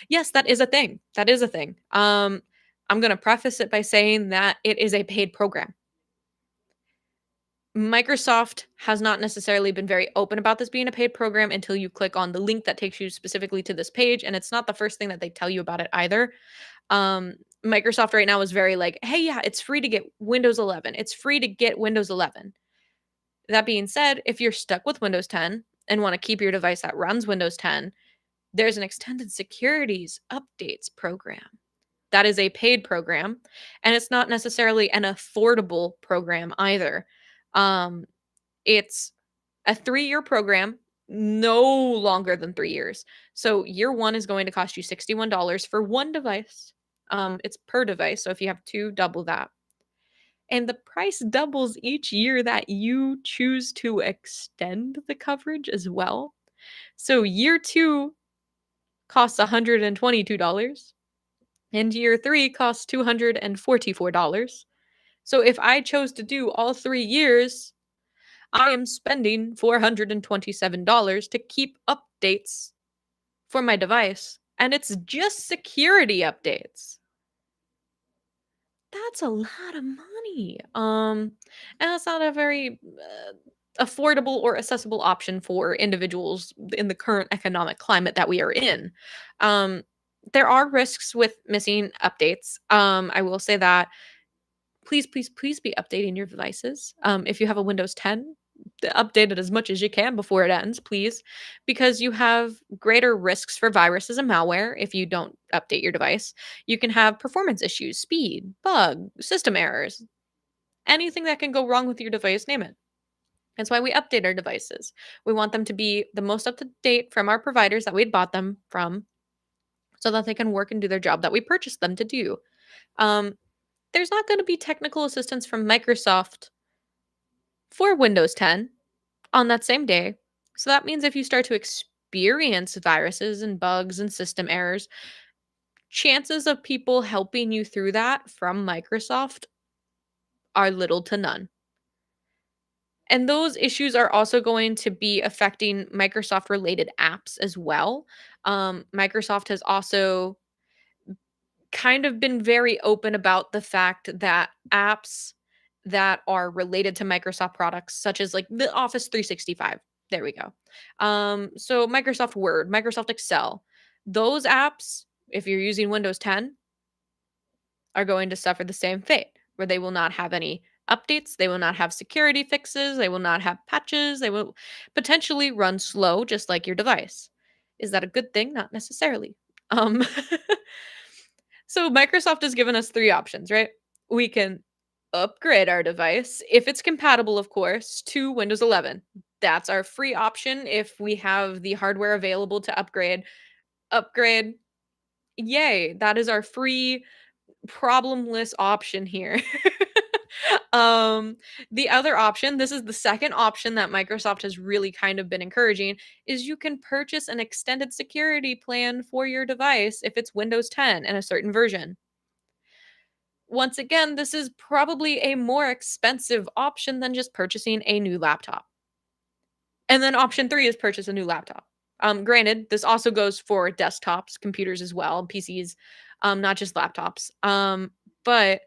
Yes, that is a thing. That is a thing. I'm going to preface it by saying that it is a paid program. Microsoft has not necessarily been very open about this being a paid program until you click on the link that takes you specifically to this page, and it's not the first thing that they tell you about it either. Um, Microsoft right now is very like, "Hey, yeah, it's free to get Windows 11. It's free to get Windows 11." That being said, if you're stuck with Windows 10 and want to keep your device that runs Windows 10, there's an extended securities updates program. That is a paid program, and it's not necessarily an affordable program either. Um, it's a 3-year program, no longer than 3 years. So year 1 is going to cost you $61 for 1 device. It's per device, so if you have 2, double that. And the price doubles each year that you choose to extend the coverage as well. So year 2 costs $122 and year 3 costs $244. So if I chose to do all 3 years, I am spending $427 to keep updates for my device, and it's just security updates. That's a lot of money. And that's not a very affordable or accessible option for individuals in the current economic climate that we are in. Um, there are risks with missing updates. I will say that please, please, please be updating your devices. If you have a Windows 10, update it as much as you can before it ends, please, because you have greater risks for viruses and malware if you don't update your device. You can have performance issues, speed, bug, system errors, anything that can go wrong with your device, name it. That's why we update our devices. We want them to be the most up to date from our providers that we'd bought them from so that they can work and do their job that we purchased them to do. Um, there's not going to be technical assistance from Microsoft for Windows 10 on that same day. So that means if you start to experience viruses and bugs and system errors, chances of people helping you through that from Microsoft are little to none. And those issues are also going to be affecting Microsoft related apps as well. Microsoft has also kind of been very open about the fact that apps that are related to Microsoft products, such as like the Office 365, there we go. So Microsoft Word, Microsoft Excel, those apps, if you're using Windows 10, are going to suffer the same fate, where they will not have any updates, they will not have security fixes, they will not have patches, they will potentially run slow, just like your device. Is that a good thing? Not necessarily. Um, so Microsoft has given us 3 options, right? We can upgrade our device, if it's compatible, of course, to Windows 11. That's our free option if we have the hardware available to upgrade. Upgrade, yay, that is our free problemless option here. um the other option, this is the second option that Microsoft has really kind of been encouraging, is you can purchase an extended security plan for your device if it's Windows 10 and a certain version. Once again, this is probably a more expensive option than just purchasing a new laptop. And then option 3 is purchase a new laptop. Granted, this also goes for desktops, computers as well, PCs, not just laptops. But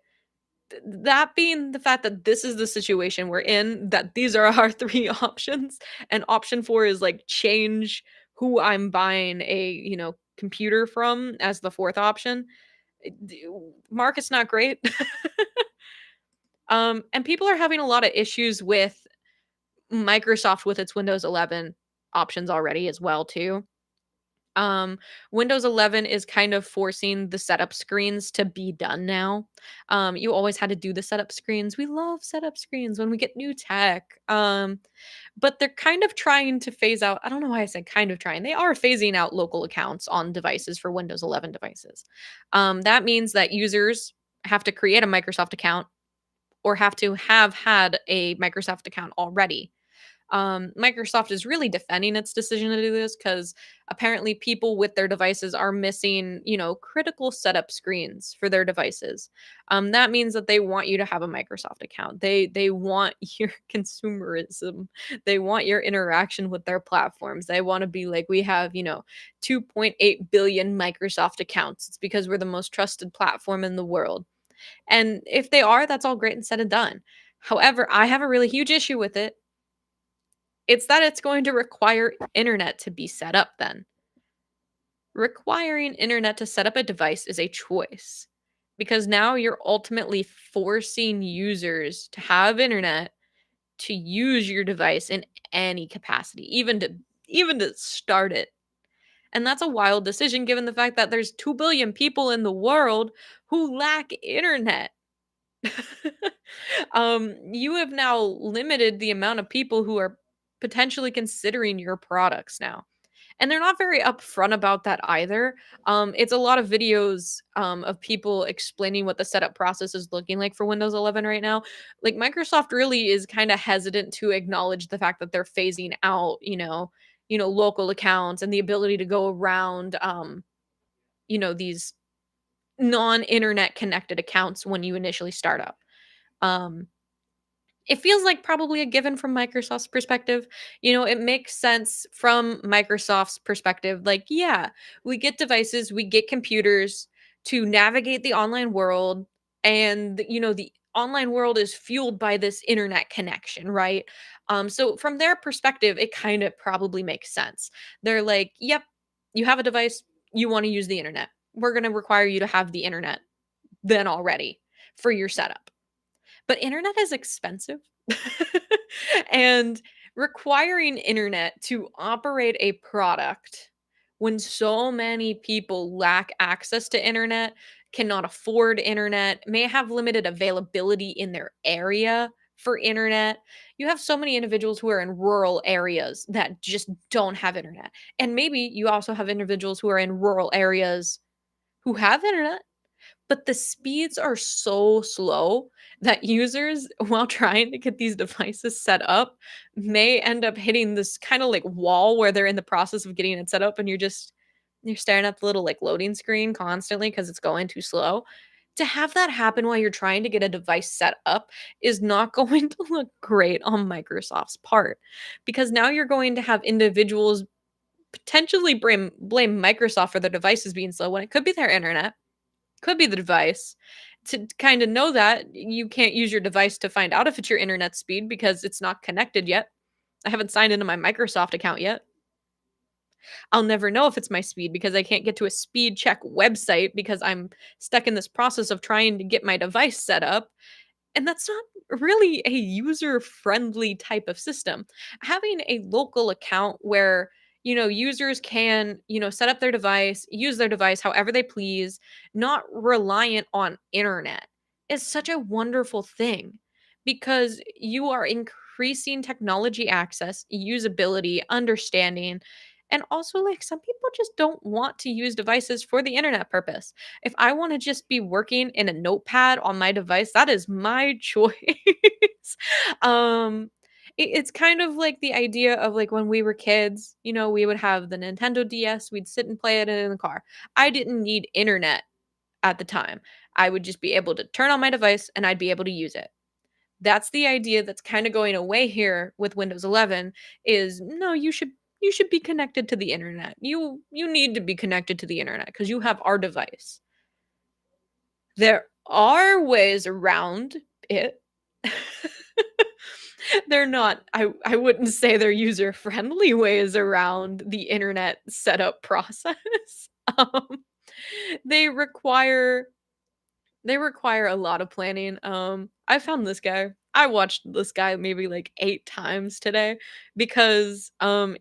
that being the fact that this is the situation we're in, that these are our 3 options, and option 4 is like change who I'm buying a, computer from as the 4th option. Market's not great. And people are having a lot of issues with Microsoft with its Windows 11 options already as well too. Um, Windows 11 is kind of forcing the setup screens to be done now. You always had to do the setup screens. We love setup screens when we get new tech. But they're kind of trying to phase out. I don't know why I said kind of trying. They are phasing out local accounts on devices for Windows 11 devices. That means that users have to create a Microsoft account or have to have had a Microsoft account already. Microsoft is really defending its decision to do this because apparently people with their devices are missing, critical setup screens for their devices. That means that they want you to have a Microsoft account. They want your consumerism. They want your interaction with their platforms. They want to be like, we have, 2.8 billion Microsoft accounts. It's because we're the most trusted platform in the world. And if they are, that's all great and said and done. However, I have a really huge issue with it. It's that it's going to require internet to be set up then. Requiring internet to set up a device is a choice because now you're ultimately forcing users to have internet to use your device in any capacity, even to start it. And that's a wild decision given the fact that there's 2 billion people in the world who lack internet. You have now limited the amount of people who are potentially considering your products now. And they're not very upfront about that either. It's a lot of videos of people explaining what the setup process is looking like for Windows 11 right now. Like Microsoft really is kind of hesitant to acknowledge the fact that they're phasing out, local accounts and the ability to go around, these non-internet connected accounts when you initially start up. Um, it feels like probably a given from Microsoft's perspective. It makes sense from Microsoft's perspective. Like, yeah, we get devices, we get computers to navigate the online world. And, the online world is fueled by this internet connection, right? So from their perspective, it kind of probably makes sense. They're like, yep, you have a device, you want to use the internet. We're going to require you to have the internet then already for your setup. But internet is expensive. And requiring internet to operate a product when so many people lack access to internet, cannot afford internet, may have limited availability in their area for internet. You have so many individuals who are in rural areas that just don't have internet. And maybe you also have individuals who are in rural areas who have internet, but the speeds are so slow that users, while trying to get these devices set up, may end up hitting this kind of like wall where they're in the process of getting it set up and you're staring at the little like loading screen constantly because it's going too slow. To have that happen while you're trying to get a device set up is not going to look great on Microsoft's part because now you're going to have individuals potentially blame Microsoft for their devices being slow when it could be their internet, could be the device. To kind of know that, you can't use your device to find out if it's your internet speed because it's not connected yet. I haven't signed into my Microsoft account yet. I'll never know if it's my speed because I can't get to a speed check website because I'm stuck in this process of trying to get my device set up. And that's not really a user friendly type of system. Having a local account where, users can, set up their device, use their device however they please, not reliant on internet is such a wonderful thing because you are increasing technology access, usability, understanding, and also, like, some people just don't want to use devices for the internet purpose. If I want to just be working in a notepad on my device, that is my choice. um, it's kind of like the idea of like when we were kids, we would have the Nintendo DS, we'd sit and play it in the car. I didn't need internet at the time. I would just be able to turn on my device and I'd be able to use it. That's the idea that's kind of going away here with Windows 11 is no, you should be connected to the internet. You need to be connected to the internet because you have our device. There are ways around it. They're not, I wouldn't say they're user-friendly ways around the internet setup process. Um, they require they require a lot of planning. I found this guy. I watched this guy maybe like 8 times today because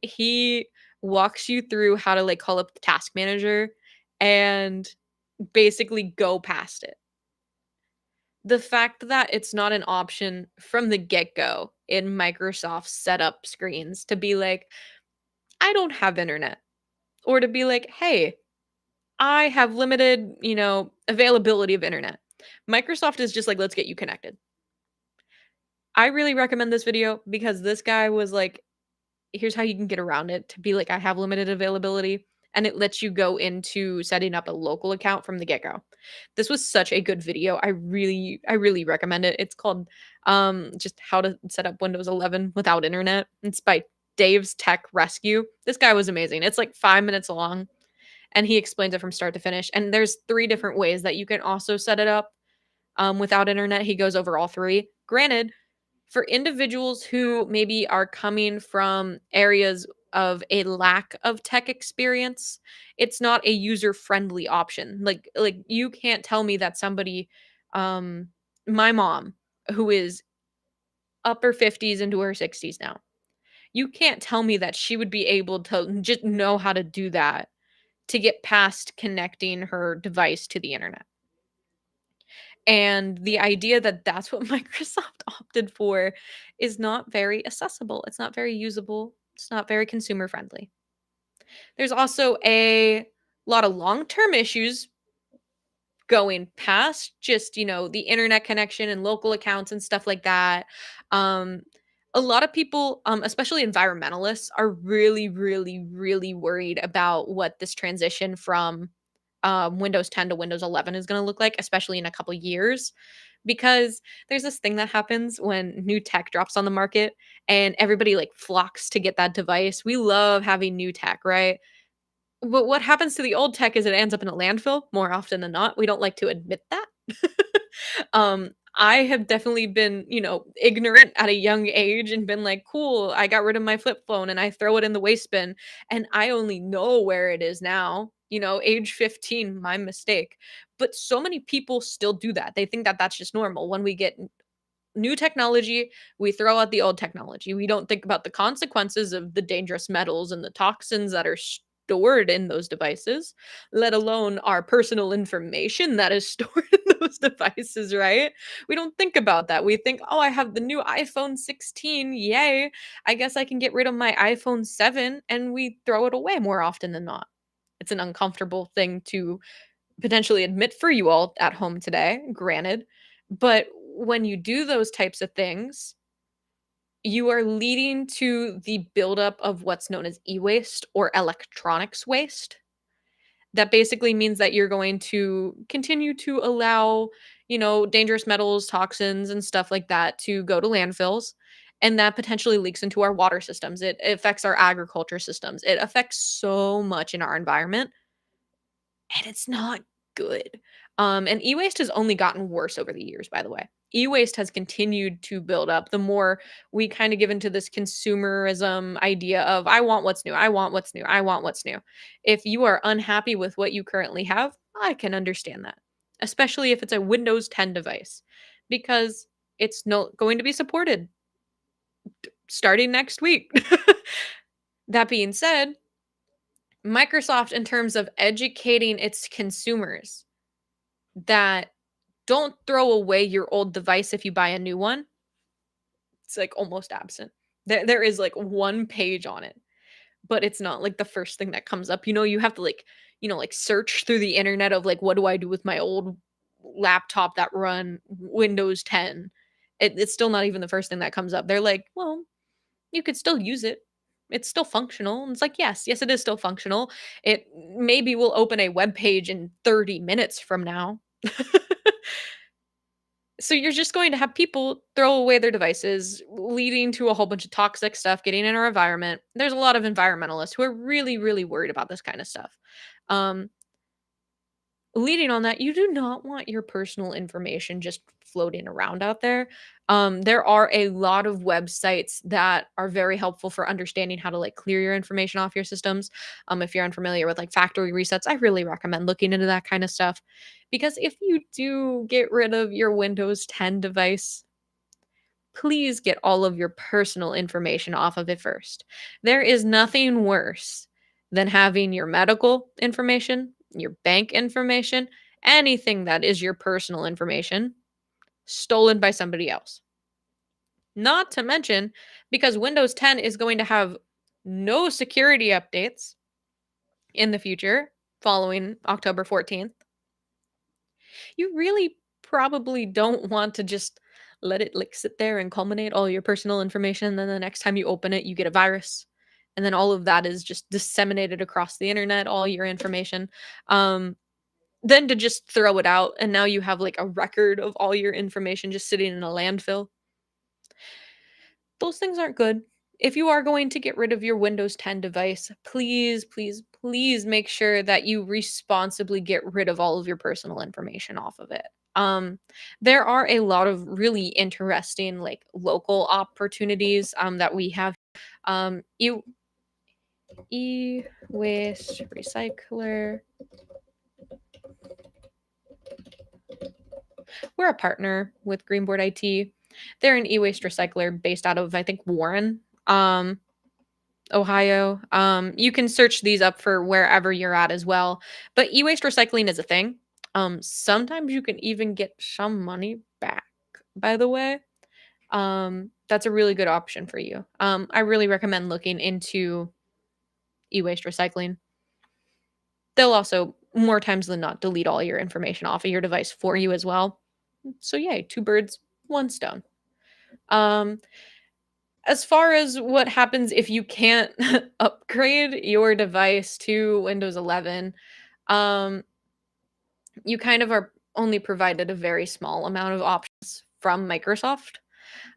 he walks you through how to like call up the task manager and basically go past it. The fact that it's not an option from the get-go in Microsoft's setup screens to be like, I don't have internet, or to be like, hey, I have limited, availability of internet. Microsoft is just like, let's get you connected. I really recommend this video because this guy was like, here's how you can get around it to be like, I have limited availability. And it lets you go into setting up a local account from the get-go. This was such a good video. I really recommend it. It's called just how to set up Windows 11 without internet. It's by Dave's Tech Rescue. This guy was amazing. It's like 5 minutes long and he explains it from start to finish. And there's 3 different ways that you can also set it up without internet. He goes over all 3. Granted, For individuals who maybe are coming from areas of a lack of tech experience, it's not a user-friendly option. Like you can't tell me that somebody um my mom, who is upper 50s into her 60s now, you can't tell me that she would be able to just know how to do that to get past connecting her device to the internet. And the idea that that's what Microsoft opted for is not very accessible. It's not very usable. It's not very consumer friendly. There's also a lot of long-term issues going past just, the internet connection and local accounts and stuff like that. Um, a lot of people, especially environmentalists, are really, really, really worried about what this transition from Windows 10 to Windows 11 is going to look like, especially in a couple years. Because there's this thing that happens when new tech drops on the market and everybody like flocks to get that device. We love having new tech, right? But what happens to the old tech is it ends up in a landfill more often than not. We don't like to admit that. I have definitely been, ignorant at a young age and been like, cool, I got rid of my flip phone and I throw it in the waste bin. And I only know where it is now, age 15, my mistake. But so many people still do that. They think that that's just normal. When we get new technology, we throw out the old technology. We don't think about the consequences of the dangerous metals and the toxins that are stored in those devices, let alone our personal information that is stored in those devices, right? We don't think about that. We think, oh, I have the new iPhone 16. Yay. I guess I can get rid of my iPhone 7, and we throw it away more often than not. It's an uncomfortable thing to potentially admit for you all at home today, granted. But when you do those types of things, you are leading to the buildup of what's known as e-waste or electronics waste. That basically means that you're going to continue to allow, dangerous metals, toxins, and stuff like that to go to landfills. And that potentially leaks into our water systems. It affects our agriculture systems. It affects so much in our environment, and it's not good. And e-waste has only gotten worse over the years, by the way. E-waste has continued to build up the more we kind of give into this consumerism idea of I want what's new, I want what's new, I want what's new. If you are unhappy with what you currently have, I can understand that, especially if it's a Windows 10 device, because it's no going to be supported starting next week. That being said, Microsoft, in terms of educating its consumers that don't throw away your old device if you buy a new one, it's like almost absent. There is like one page on it, but it's not like the first thing that comes up. You have to like, like search through the internet of like, what do I do with my old laptop that run Windows 10? It's still not even the first thing that comes up. They're like, well, you could still use it. It's still functional. And it's like, yes, it is still functional. It maybe will open a web page in 30 minutes from now. So you're just going to have people throw away their devices, leading to a whole bunch of toxic stuff getting in our environment. There's a lot of environmentalists who are really, really worried about this kind of stuff. Um, Leading on that, you do not want your personal information just floating around out there. There are a lot of websites that are very helpful for understanding how to like clear your information off your systems. If you're unfamiliar with like factory resets, I really recommend looking into that kind of stuff, because if you do get rid of your Windows 10 device, please get all of your personal information off of it first. There is nothing worse than having your medical information, your bank information, anything that is your personal information stolen by somebody else. Not to mention, because Windows 10 is going to have no security updates in the future following October 14th, you really probably don't want to just let it like sit there and culminate all your personal information. And then the next time you open it, you get a virus. And then all of that is just disseminated across the internet, all your information. Um, then to just throw it out. And now you have like a record of all your information just sitting in a landfill. Those things aren't good. If you are going to get rid of your Windows 10 device, please, please, please make sure that you responsibly get rid of all of your personal information off of it. Um, there are a lot of really interesting like local opportunities that we have. You e-waste recycler. We're a partner with Greenboard IT. They're an e-waste recycler based out of I think Warren, Ohio. You can search these up for wherever you're at as well. But e-waste recycling is a thing. Sometimes you can even get some money back, by the way. That's a really good option for you. I really recommend looking into e-waste recycling. They'll also more times than not delete all your information off of your device for you as well. So yay, two birds, one stone. Um, as far as what happens if you can't upgrade your device to Windows 11, um, you kind of are only provided a very small amount of options from Microsoft.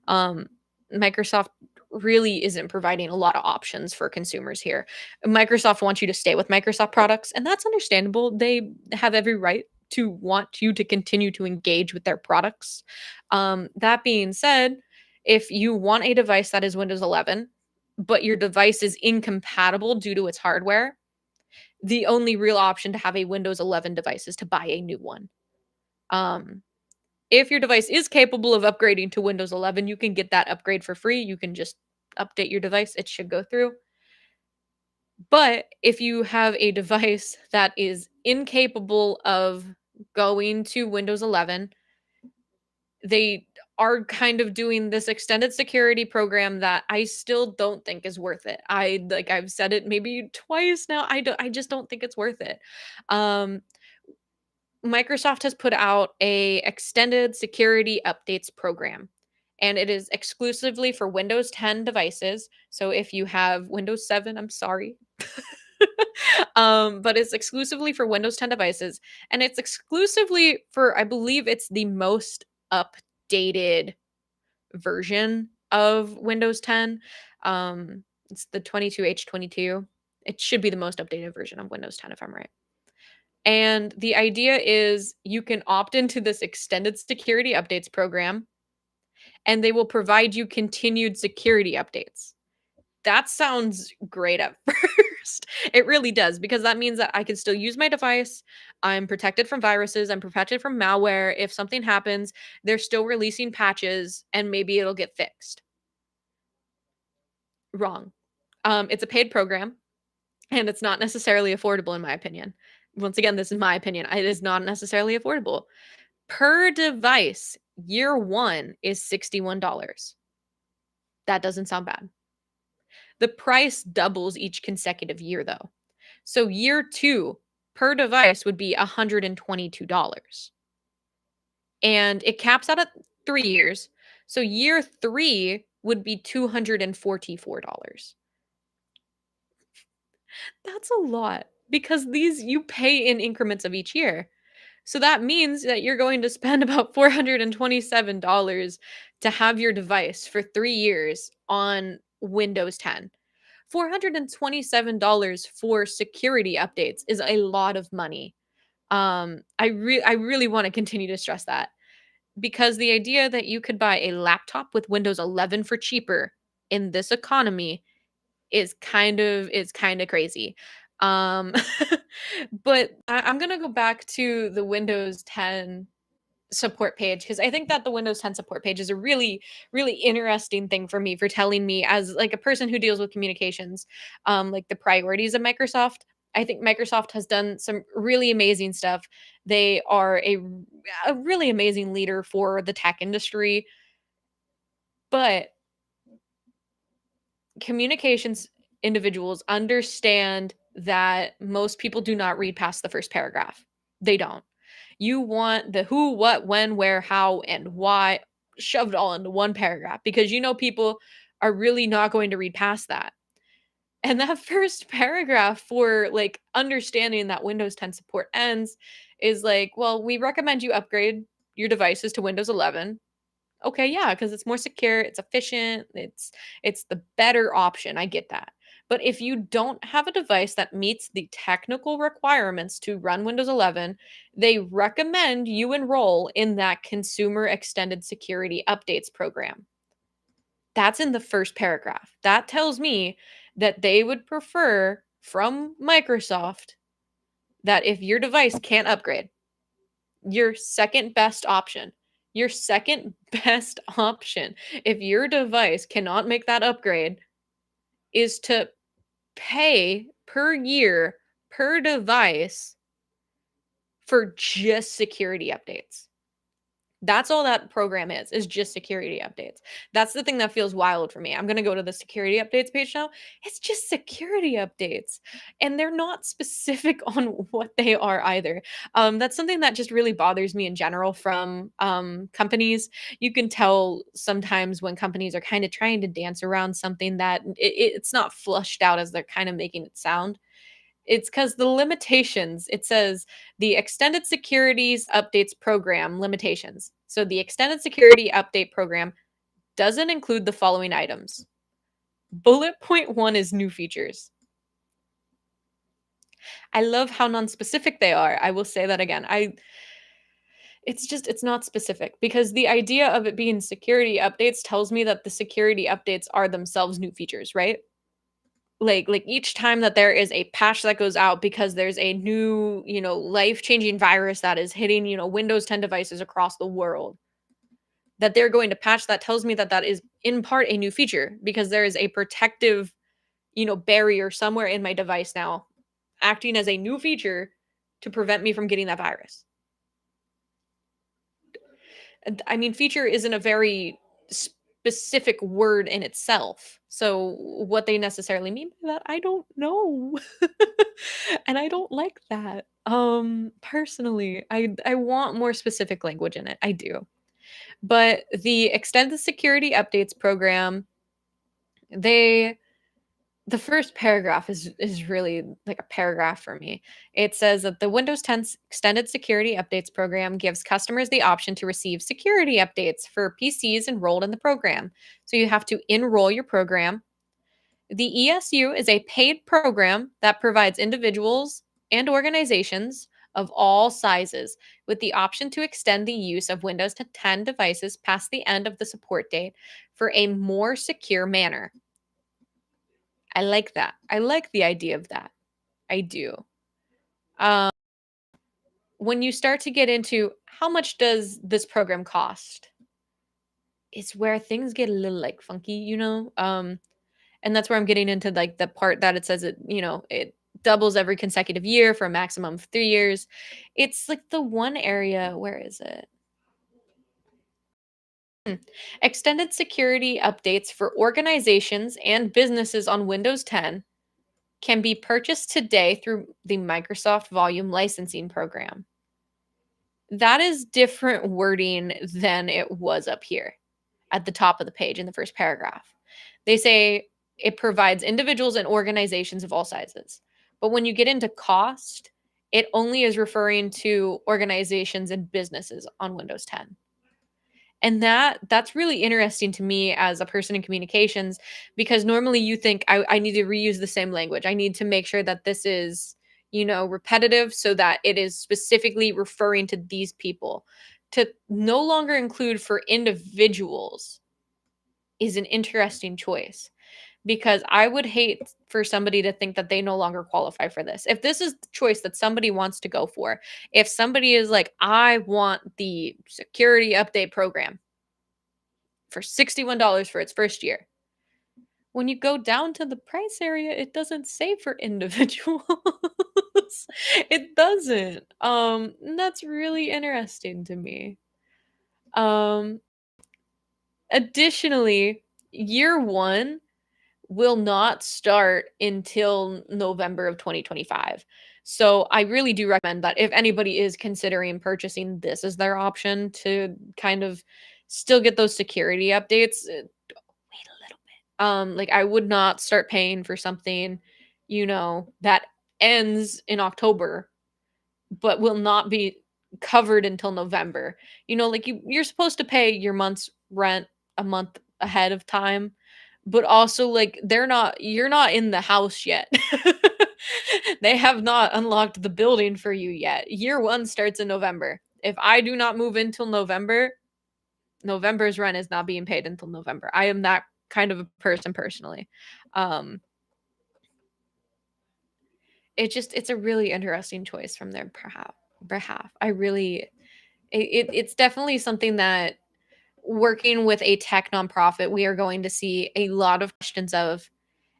Um, Microsoft really isn't providing a lot of options for consumers here. Microsoft wants you to stay with Microsoft products, and that's understandable. They have every right to want you to continue to engage with their products. That being said, if you want a device that is Windows 11, but your device is incompatible due to its hardware, the only real option to have a Windows 11 device is to buy a new one. Um, if your device is capable of upgrading to Windows 11, you can get that upgrade for free. You can just update your device, it should go through. But if you have a device that is incapable of going to Windows 11, they are kind of doing this extended security program that I still don't think is worth it. I've said it maybe twice now. I just don't think it's worth it. Um Microsoft has put out a extended security updates program, and it is exclusively for Windows 10 devices. So if you have Windows 7, I'm sorry. But it's exclusively for Windows 10 devices, and it's exclusively for I believe it's the most updated version of Windows 10. It's the 22H22. It should be the most updated version of Windows 10 if I'm right. And the idea is you can opt into this extended security updates program, and they will provide you continued security updates. That sounds great at first. It really does, because that means that I can still use my device. I'm protected from viruses. I'm protected from malware. If something happens, they're still releasing patches and maybe it'll get fixed. Wrong. It's a paid program and it's not necessarily affordable, in my opinion. Once again, this is my opinion. It is not necessarily affordable. Per device, year 1 is $61. That doesn't sound bad. The price doubles each consecutive year, though. So year 2 per device would be $122. And it caps out at 3 years. So year 3 would be $244. That's a lot because these you pay in increments of each year. So that means that you're going to spend about $427 to have your device for 3 years on Windows 10. $427 for security updates is a lot of money. I really want to continue to stress that, because the idea that you could buy a laptop with Windows 11 for cheaper in this economy is kind of crazy. Um, but I'm gonna go back to the Windows 10 support page because I think that the Windows 10 support page is a really, really interesting thing for me, for telling me as like a person who deals with communications, like the priorities of Microsoft. I think Microsoft has done some really amazing stuff. They are a really amazing leader for the tech industry, but communications individuals understand that most people do not read past the first paragraph. They don't. You want the who, what, when, where, how, and why shoved all into one paragraph because you know people are really not going to read past that. And that first paragraph for like understanding that Windows 10 support ends is like, well, we recommend you upgrade your devices to Windows 11. Okay, yeah, because it's more secure, it's efficient, it's the better option. I get that. But if you don't have a device that meets the technical requirements to run Windows 11, they recommend you enroll in that Consumer Extended Security Updates program. That's in the first paragraph. That tells me that they would prefer from Microsoft that if your device can't upgrade, your second best option, your second best option, if your device cannot make that upgrade, is to pay per year per device for just security updates. That's all that program is just security updates. That's the thing that feels wild for me. I'm going to go to the security updates page now. It's just security updates, and they're not specific on what they are either. That's something that just really bothers me in general from companies. You can tell sometimes when companies are kind of trying to dance around something that it's not flushed out as they're kind of making it sound. It's because the limitations, it says the Extended Securities Updates Program limitations. So the Extended Security Update Program doesn't include the following items. Bullet point one is new features. I love how non-specific they are. I will say that again. It's not specific because the idea of it being security updates tells me that the security updates are themselves new features, right? Like each time that there is a patch that goes out because there's a new, life-changing virus that is hitting, Windows 10 devices across the world, that they're going to patch, that tells me that that is in part a new feature because there is a protective, barrier somewhere in my device now acting as a new feature to prevent me from getting that virus. I mean, feature isn't a very specific word in itself. So what they necessarily mean by that, I don't know. And I don't like that. Personally, I want more specific language in it. I do. But the Extended Security Updates program, they the first paragraph is really like a paragraph for me. It says that the Windows 10 Extended Security Updates program gives customers the option to receive security updates for PCs enrolled in the program. So you have to enroll your program. The ESU is a paid program that provides individuals and organizations of all sizes with the option to extend the use of Windows 10 devices past the end of the support date for a more secure manner. I like that. I like the idea of that. I do. Um, when you start to get into how much does this program cost, it's where things get a little like funky, and that's where I'm getting into like the part that it says it doubles every consecutive year for a maximum of 3 years. It's like the one area, where is it? Hmm. Extended security updates for organizations and businesses on Windows 10 can be purchased today through the Microsoft Volume Licensing Program. That is different wording than it was up here at the top of the page in the first paragraph. They say it provides individuals and organizations of all sizes. But when you get into cost, it only is referring to organizations and businesses on Windows 10. And that's really interesting to me as a person in communications, because normally you think I need to reuse the same language. I need to make sure that this is, repetitive so that it is specifically referring to these people. To no longer include for individuals is an interesting choice, because I would hate for somebody to think that they no longer qualify for this. If this is the choice that somebody wants to go for, if somebody is like, I want the security update program for $61 for its first year. When you go down to the price area, it doesn't say for individuals. It doesn't. That's really interesting to me. Um, additionally, year one will not start until November of 2025. So I really do recommend that if anybody is considering purchasing this as their option to kind of still get those security updates, wait a little bit. Like I would not start paying for something, that ends in October but will not be covered until November. Like you're supposed to pay your month's rent a month ahead of time, but also like you're not in the house yet. They have not unlocked the building for you yet. Year 1 starts in November. If I do not move in till November, November's rent is not being paid until November. I am that kind of a person personally. Um it's a really interesting choice from their behalf. I really it's definitely something that working with a tech nonprofit, we are going to see a lot of questions of.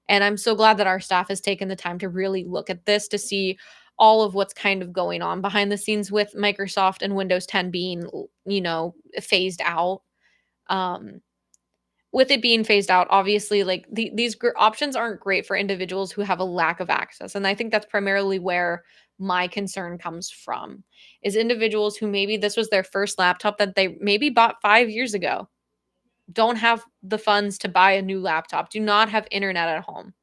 And I'm so glad that our staff has taken the time to really look at this to see all of what's kind of going on behind the scenes with Microsoft and Windows 10 being, phased out. Um, with it being phased out, obviously, like these options aren't great for individuals who have a lack of access. And I think that's primarily where my concern comes from is individuals who maybe this was their first laptop that they maybe bought 5 years ago, don't have the funds to buy a new laptop, do not have internet at home.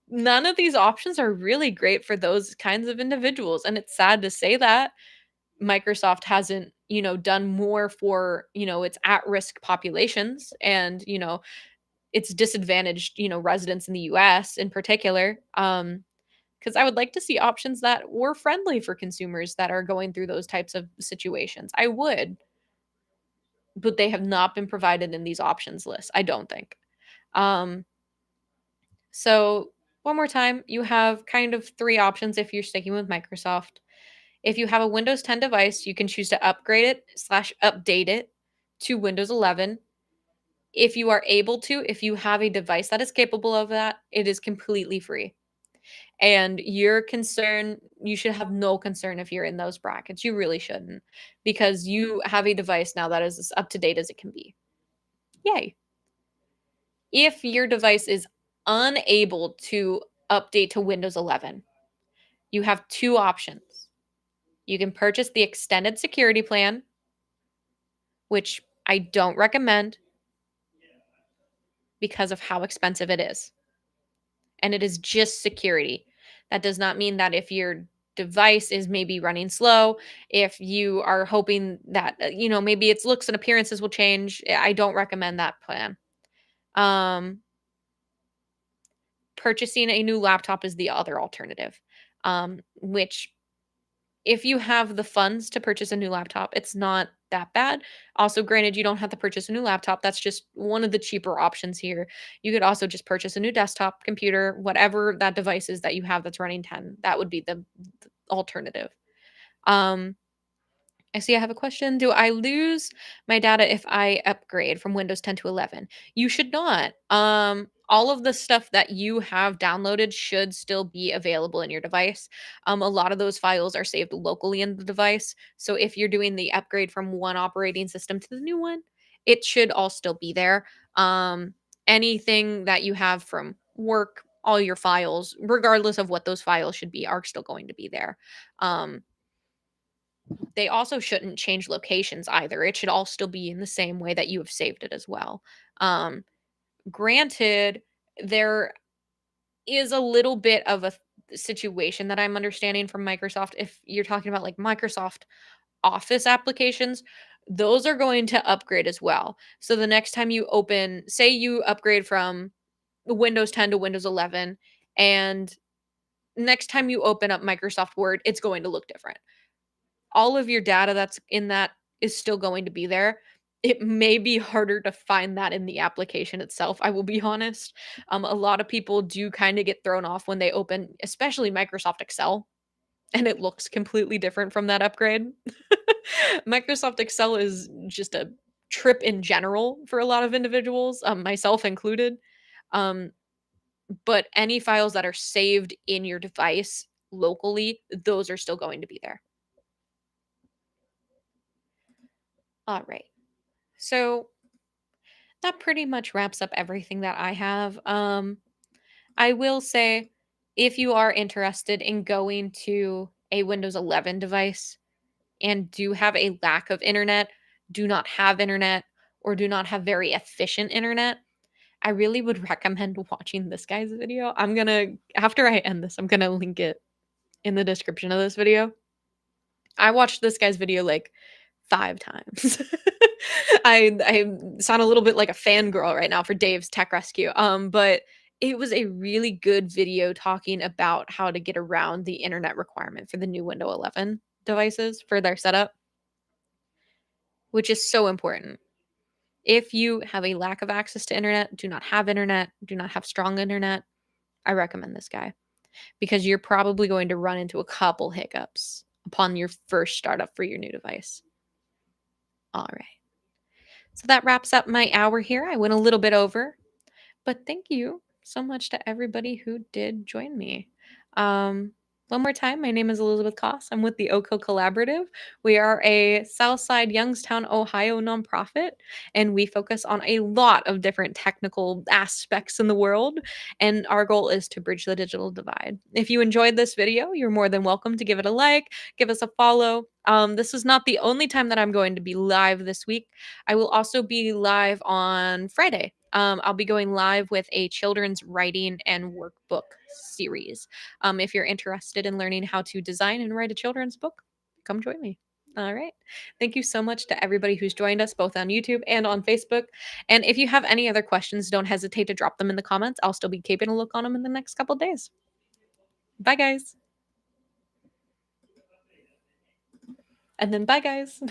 None of these options are really great for those kinds of individuals, and it's sad to say that Microsoft hasn't, done more for, its at-risk populations and, its disadvantaged, residents in the US in particular. Because I would like to see options that were friendly for consumers that are going through those types of situations. I would, but they have not been provided in these options lists, I don't think. Um, so one more time, you have kind of three options if you're sticking with Microsoft. If you have a Windows 10 device, you can choose to upgrade it slash update it to Windows 11. If you are able to, if you have a device that is capable of that, it is completely free. And your concern, you should have no concern if you're in those brackets. You really shouldn't, because you have a device now that is as up to date as it can be. Yay. If your device is unable to update to Windows 11, you have two options. You can purchase the extended security plan, which I don't recommend because of how expensive it is. And it is just security. That does not mean that if your device is maybe running slow, if you are hoping that, maybe its looks and appearances will change, I don't recommend that plan. Um, Purchasing a new laptop is the other alternative, which if you have the funds to purchase a new laptop, it's not that bad. Also, granted, you don't have to purchase a new laptop. That's just one of the cheaper options here. You could also just purchase a new desktop computer, whatever that device is that you have that's running 10. That would be the alternative. Um, I see I have a question. Do I lose my data if I upgrade from Windows 10 to 11? You should not. All of the stuff that you have downloaded should still be available in your device. A lot of those files are saved locally in the device. So if you're doing the upgrade from one operating system to the new one, it should all still be there. Anything that you have from work, all your files, regardless of what those files should be, are still going to be there. They also shouldn't change locations either. It should all still be in the same way that you have saved it as well. Um, Granted, there is a little bit of a situation that I'm understanding from Microsoft. If you're talking about like Microsoft Office applications, those are going to upgrade as well. So the next time you open, say you upgrade from Windows 10 to Windows 11, and next time you open up Microsoft Word, it's going to look different. All of your data that's in that is still going to be there. It may be harder to find that in the application itself, I will be honest. A lot of people do kind of get thrown off when they open, especially Microsoft Excel, and it looks completely different from that upgrade. Microsoft Excel is just a trip in general for a lot of individuals, myself included. Um, but any files that are saved in your device locally, those are still going to be there. All right. So that pretty much wraps up everything that I have. I will say if you are interested in going to a Windows 11 device and do have a lack of internet, do not have internet, or do not have very efficient internet, I really would recommend watching this guy's video. After I end this, I'm gonna link it in the description of this video. I watched this guy's video like 5 times. I sound a little bit like a fangirl right now for Dave's Tech Rescue. But it was a really good video talking about how to get around the internet requirement for the new Windows 11 devices for their setup, which is so important. If you have a lack of access to internet, do not have strong internet, I recommend this guy because you're probably going to run into a couple hiccups upon your first startup for your new device. All right. So that wraps up my hour here. I went a little bit over, but thank you so much to everybody who did join me. Um, one more time, my name is Elizabeth Koss. I'm with the OCO Collaborative. We are a Southside Youngstown, Ohio nonprofit, and we focus on a lot of different technical aspects in the world. And our goal is to bridge the digital divide. If you enjoyed this video, you're more than welcome to give it a like, give us a follow. This is not the only time that I'm going to be live this week. I will also be live on Friday. I'll be going live with a children's writing and workbook series. If you're interested in learning how to design and write a children's book, come join me. All right. Thank you so much to everybody who's joined us both on YouTube and on Facebook. And if you have any other questions, don't hesitate to drop them in the comments. I'll still be keeping a look on them in the next couple days. Bye, guys. And then bye, guys.